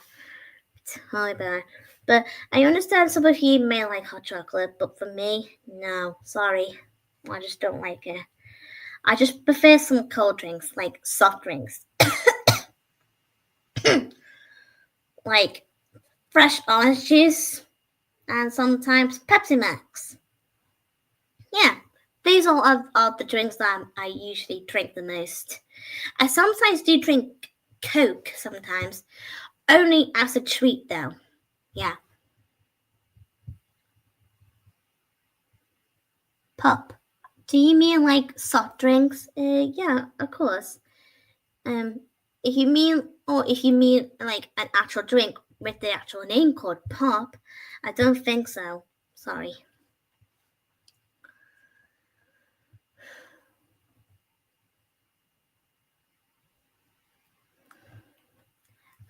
totally bad. But I understand some of you may like hot chocolate, but for me, no, sorry. I just don't like it. I just prefer some cold drinks, like soft drinks. Like fresh orange juice and sometimes Pepsi Max. Yeah, these are the drinks that I usually drink the most. I sometimes do drink Coke sometimes, only as a treat though. Yeah. Pop. Do you mean like soft drinks? Yeah, of course. If you mean like an actual drink with the actual name called pop, I don't think so. Sorry.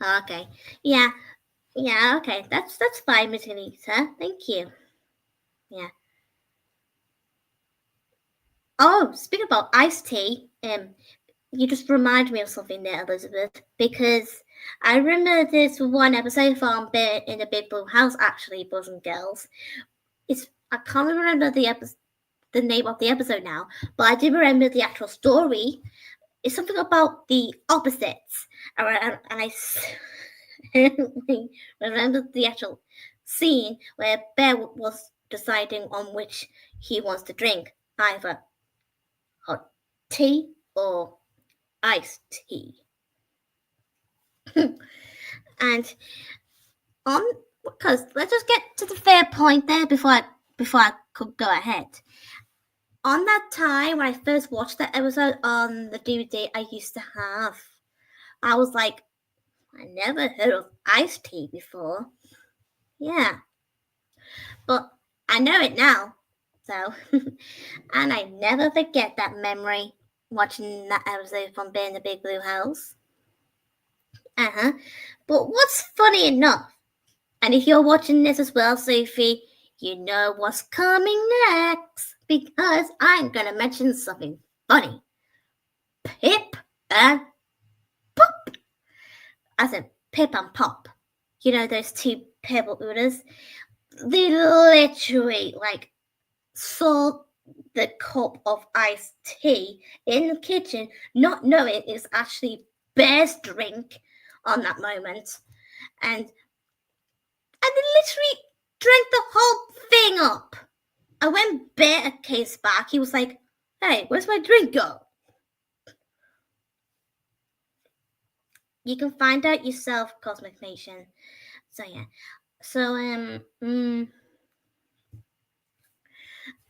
Okay. Yeah. Yeah, okay. That's fine, Miss Anita. Thank you. Yeah. Oh, speaking about iced tea, you just remind me of something there, Elizabeth, because I remember this one episode from Bear in the Big Blue House, actually, boys and girls. I can't remember the name of the episode now, but I do remember the actual story. It's something about the opposites, and I remember the actual scene where Bear was deciding on which he wants to drink, either hot tea or iced tea. And because let's just get to the fair point there before I could go ahead. On that time when I first watched that episode on the DVD I used to have, I was like, I never heard of iced tea before. Yeah. But I know it now. So, and I never forget that memory watching that episode from Bear in the Big Blue House. But what's funny enough, and if you're watching this as well, Sophie, you know what's coming next, because I'm gonna mention something funny. Pip and Pop. As in Pip and Pop. You know those two pebble oodles? They literally saw the cup of iced tea in the kitchen, not knowing it's actually Bear's drink on that moment. And they literally drank the whole thing up. And when Bear came back, he was like, hey, where's my drink go? You can find out yourself, Cosmic Nation. So yeah. So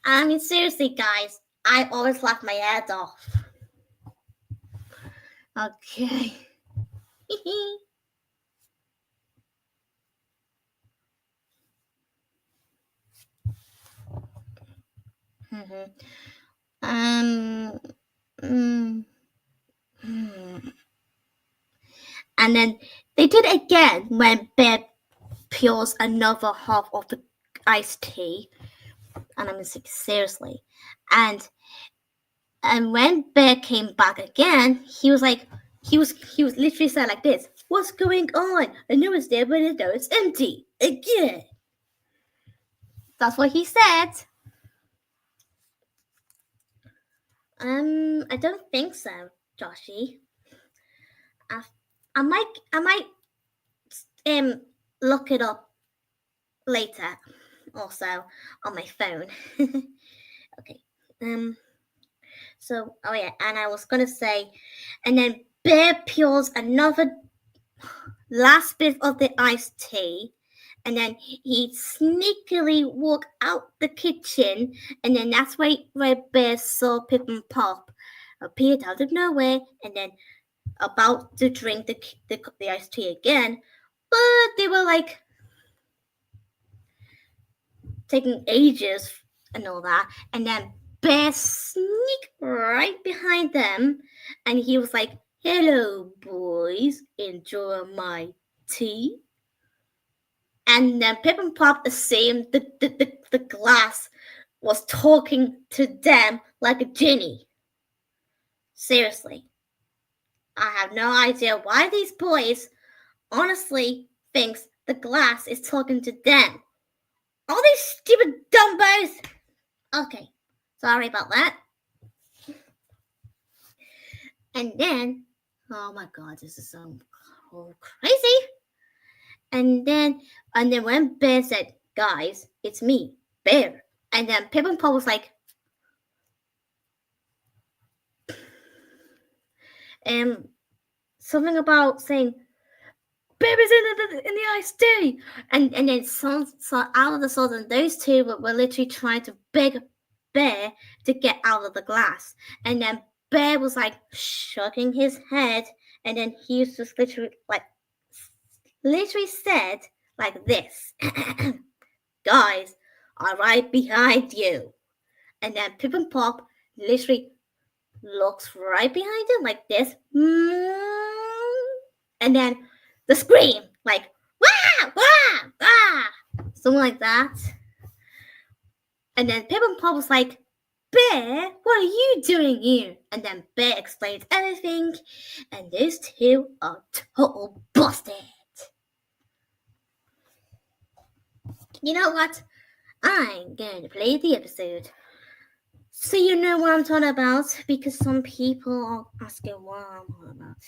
I mean seriously guys, I always laugh my head off. Okay. And then they did it again when Bear pours another half of the iced tea. And I'm like, seriously. And when Bear came back again, he was like, he was literally said like this, what's going on? I know it's there, but now it's empty again. That's what he said. I don't think so, Joshy. I might look it up later, also on my phone. Okay. So, oh yeah, and I was gonna say, and then Bear pours another last bit of the iced tea, and then he'd sneakily walk out the kitchen, and then that's where Bear saw Pip and Pop appeared out of nowhere, and then about to drink the iced tea again, but they were like taking ages and all that, and then Bear sneaked right behind them, and he was like, "Hello, boys, enjoy my tea." And then Pip and Pop assumed the glass was talking to them like a genie. Seriously, I have no idea why these boys honestly thinks the glass is talking to them. All these stupid dumbos. Okay, sorry about that. And then, oh my god, this is so crazy. And then when Bear said, "Guys, it's me, Bear," and then Pip and Pop was like, something about saying, "Bear is in the iced tea," and then so out of the sudden, those two were literally trying to beg Bear to get out of the glass, and then Bear was like shaking his head, and then he was just literally said like this, "Guys, I'm right behind you." And then Pip and Pop literally looks right behind him like this, and then the scream like "Wah! Wah! Wah!" something like that. And then Pip and Pop was like, "Bear, what are you doing here?" And then Bear explains everything, and those two are total busted. You know what? I'm going to play the episode, so you know what I'm talking about, because some people are asking what I'm talking about.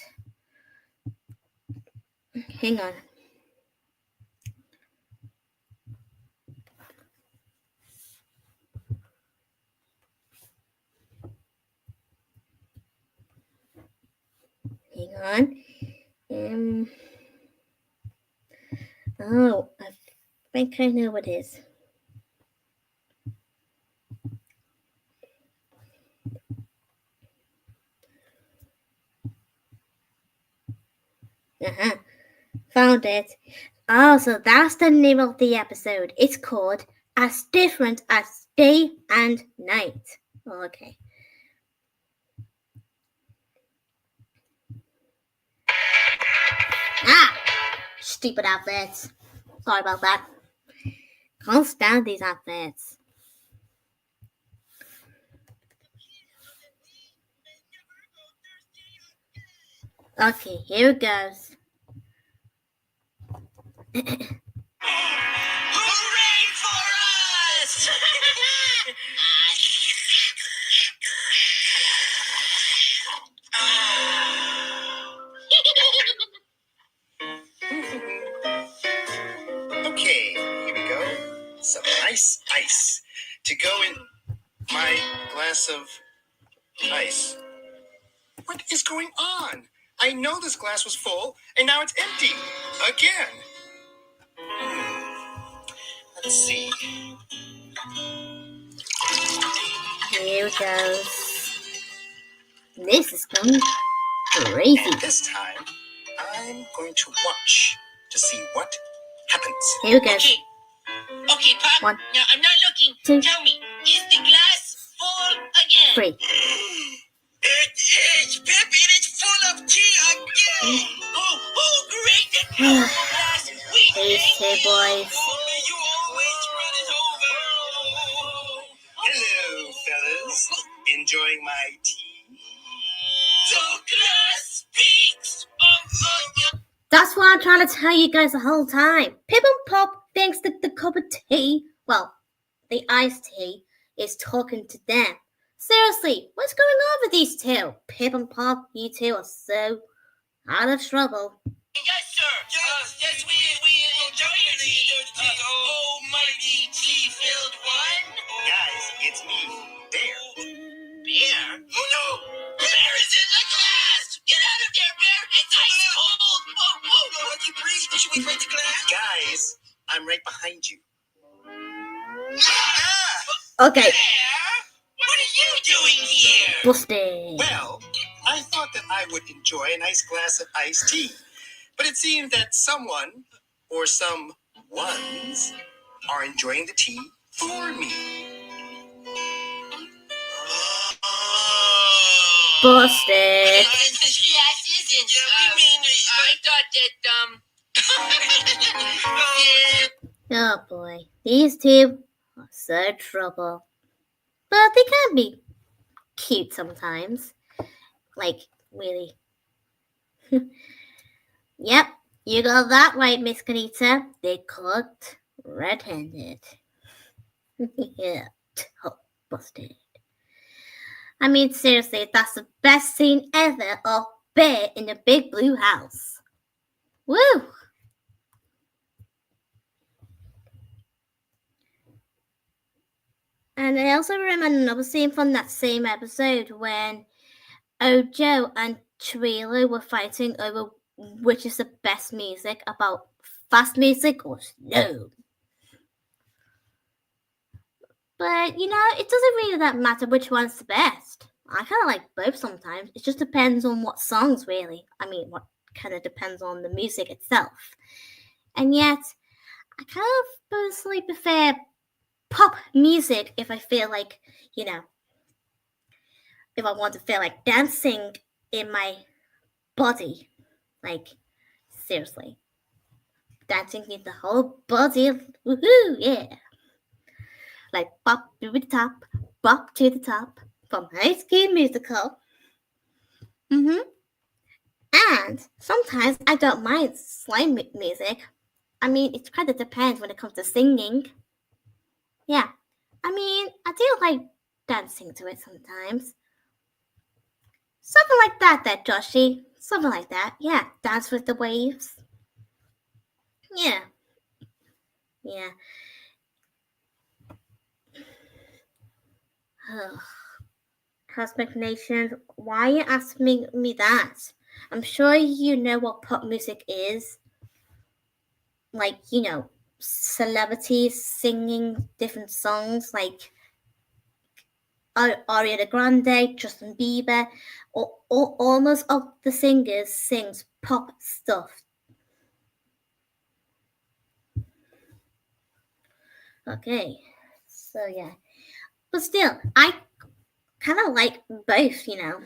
Hang on. Oh, I think I know what it is. Found it. Oh, so that's the name of the episode. It's called As Different as Day and Night. Okay. Stupid outfits. Sorry about that. Can't stand these outfits. Okay, here it goes. Hooray for us! Okay, here we go. Some nice ice to go in my glass of ice. What is going on? I know this glass was full, and now it's empty. Again. Let's see. Here it goes. This is going crazy. And this time, I'm going to watch to see what happens. Here it goes. Okay, Pop. One, now, I'm not looking. two, Tell me, is the glass full again? 3. It is, Pip. It is full of tea again. Oh, great. That glass. We These two boys. You always run it over. Hello, fellas. Enjoying my tea? The glass speaks. That's what I'm trying to tell you guys the whole time. Pip and Pop thinks that the cup of tea, well, the iced tea, is talking to them. Seriously, what's going on with these two? Pip and Pop, you two are so out of trouble. Yes, sir. Yes, we enjoy the almighty tea-filled one. Guys, it's me, Bear. Bear? Oh, no. Bear is in the glass. Get out of there, Bear. It's ice cold. Oh, no. Please, should we break the glass? Guys, I'm right Okay, What are you doing here? busted. Well, I thought that I would enjoy a nice glass of iced tea. But it seemed that someone, or some ones, are enjoying the tea for me. Busted. Yes, isn't. Yeah, we mean, I thought that, Oh boy, these two are so trouble. But they can be cute sometimes. Like, really. Yep, you got that right, Miss Kanita. They caught red-handed. Yeah, busted. I mean, seriously, that's the best scene ever of Bear in the Big Blue House. Woo! And I also remember another scene from that same episode when Ojo and Trilo were fighting over which is the best music, about fast music or slow. But, you know, it doesn't really that matter which one's the best. I kind of like both sometimes. It just depends on what songs, really. I mean, what kind of depends on the music itself. And yet, I kind of personally prefer pop music if I feel like, you know, if I want to feel like dancing in my body. Like, seriously. Dancing in the whole body. Woohoo, yeah. Like bop to the top, bop to the top from High School Musical. And sometimes I don't mind slime music. I mean, it kind of depends when it comes to singing. Yeah, I mean, I do like dancing to it sometimes. Something like that, Joshi. Something like that. Yeah, dance with the waves. Yeah. Cosmic Nation, why are you asking me that? I'm sure you know what pop music is. Like, you know, celebrities singing different songs like Ariana Grande, Justin Bieber, or almost all the singers sings pop stuff. Okay, so yeah. But still, I kind of like both, you know.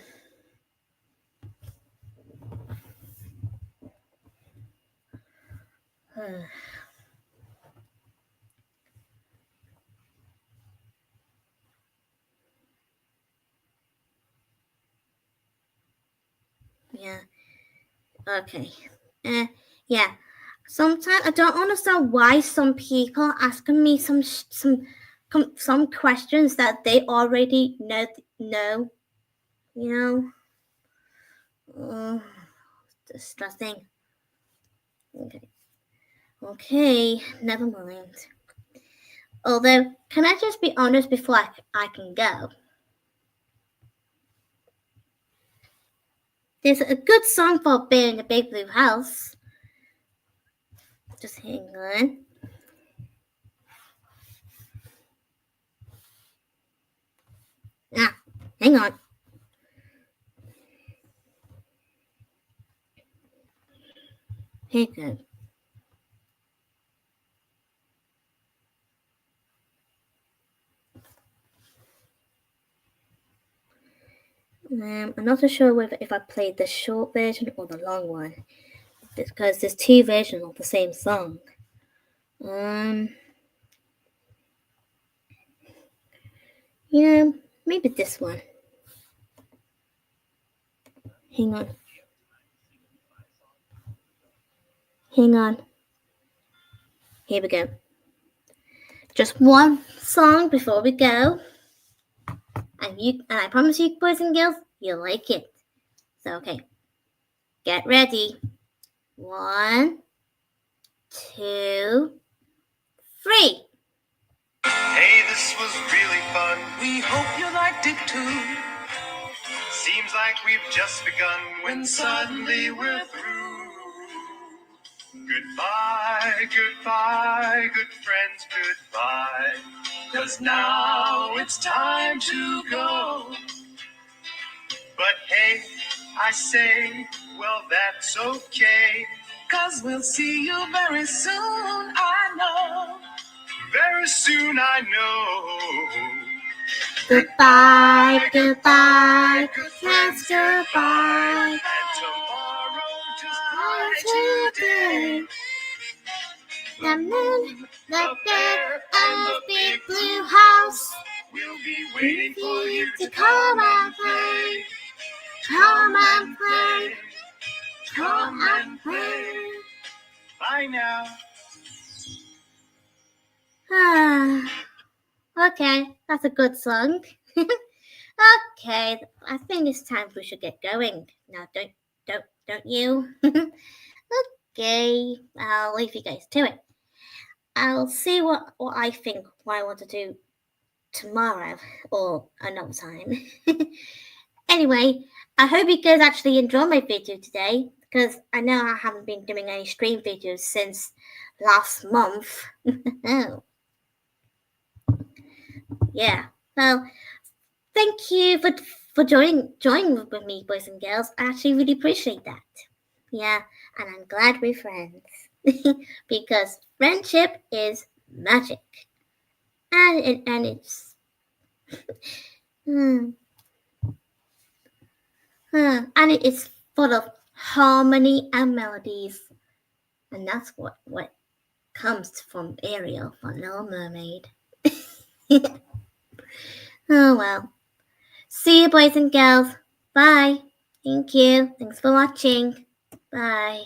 Yeah. Okay. Yeah. Sometimes I don't understand why some people are asking me some questions that they already know. You know, distressing. Okay, never mind. Although, can I just be honest before I can go? There's a good song for Bear in the Big Blue House. Just hang on. Hang on. Here you go. I'm not so sure whether if I played the short version or the long one, because there's two versions of the same song. Yeah, maybe this one. Hang on. Here we go. Just one song before we go. And I promise you, boys and girls, you'll like it. So, okay. Get ready. 1, 2, 3. Hey, this was really fun. We hope you liked it too. Seems like we've just begun when suddenly we're through. Goodbye, goodbye, good friends, goodbye. 'cause now it's time to go. But hey, I say, well, that's okay. 'Cause we'll see you very soon, I know. Very soon, I know. Goodbye, goodbye, friends, goodbye. And tomorrow, just Bye like today. today, The moon, the bear, and the big blue house. we'll be waiting for you To come and play, come and play, come and play. Bye now. Okay, that's a good song. Okay, I think it's time we should get going. Now, don't you? Okay, I'll leave you guys to it. I'll see what I think, what I want to do tomorrow or another time. Anyway, I hope you guys actually enjoyed my video today, because I know I haven't been doing any stream videos since last month. Yeah, well, thank you for joining with me, boys and girls. I actually really appreciate that. Yeah, and I'm glad we're friends. Because friendship is magic. And it's and it is full of harmony and melodies. And that's what comes from Ariel from Little Mermaid. Oh well. See you, boys and girls. Bye. Thank you. Thanks for watching. Bye.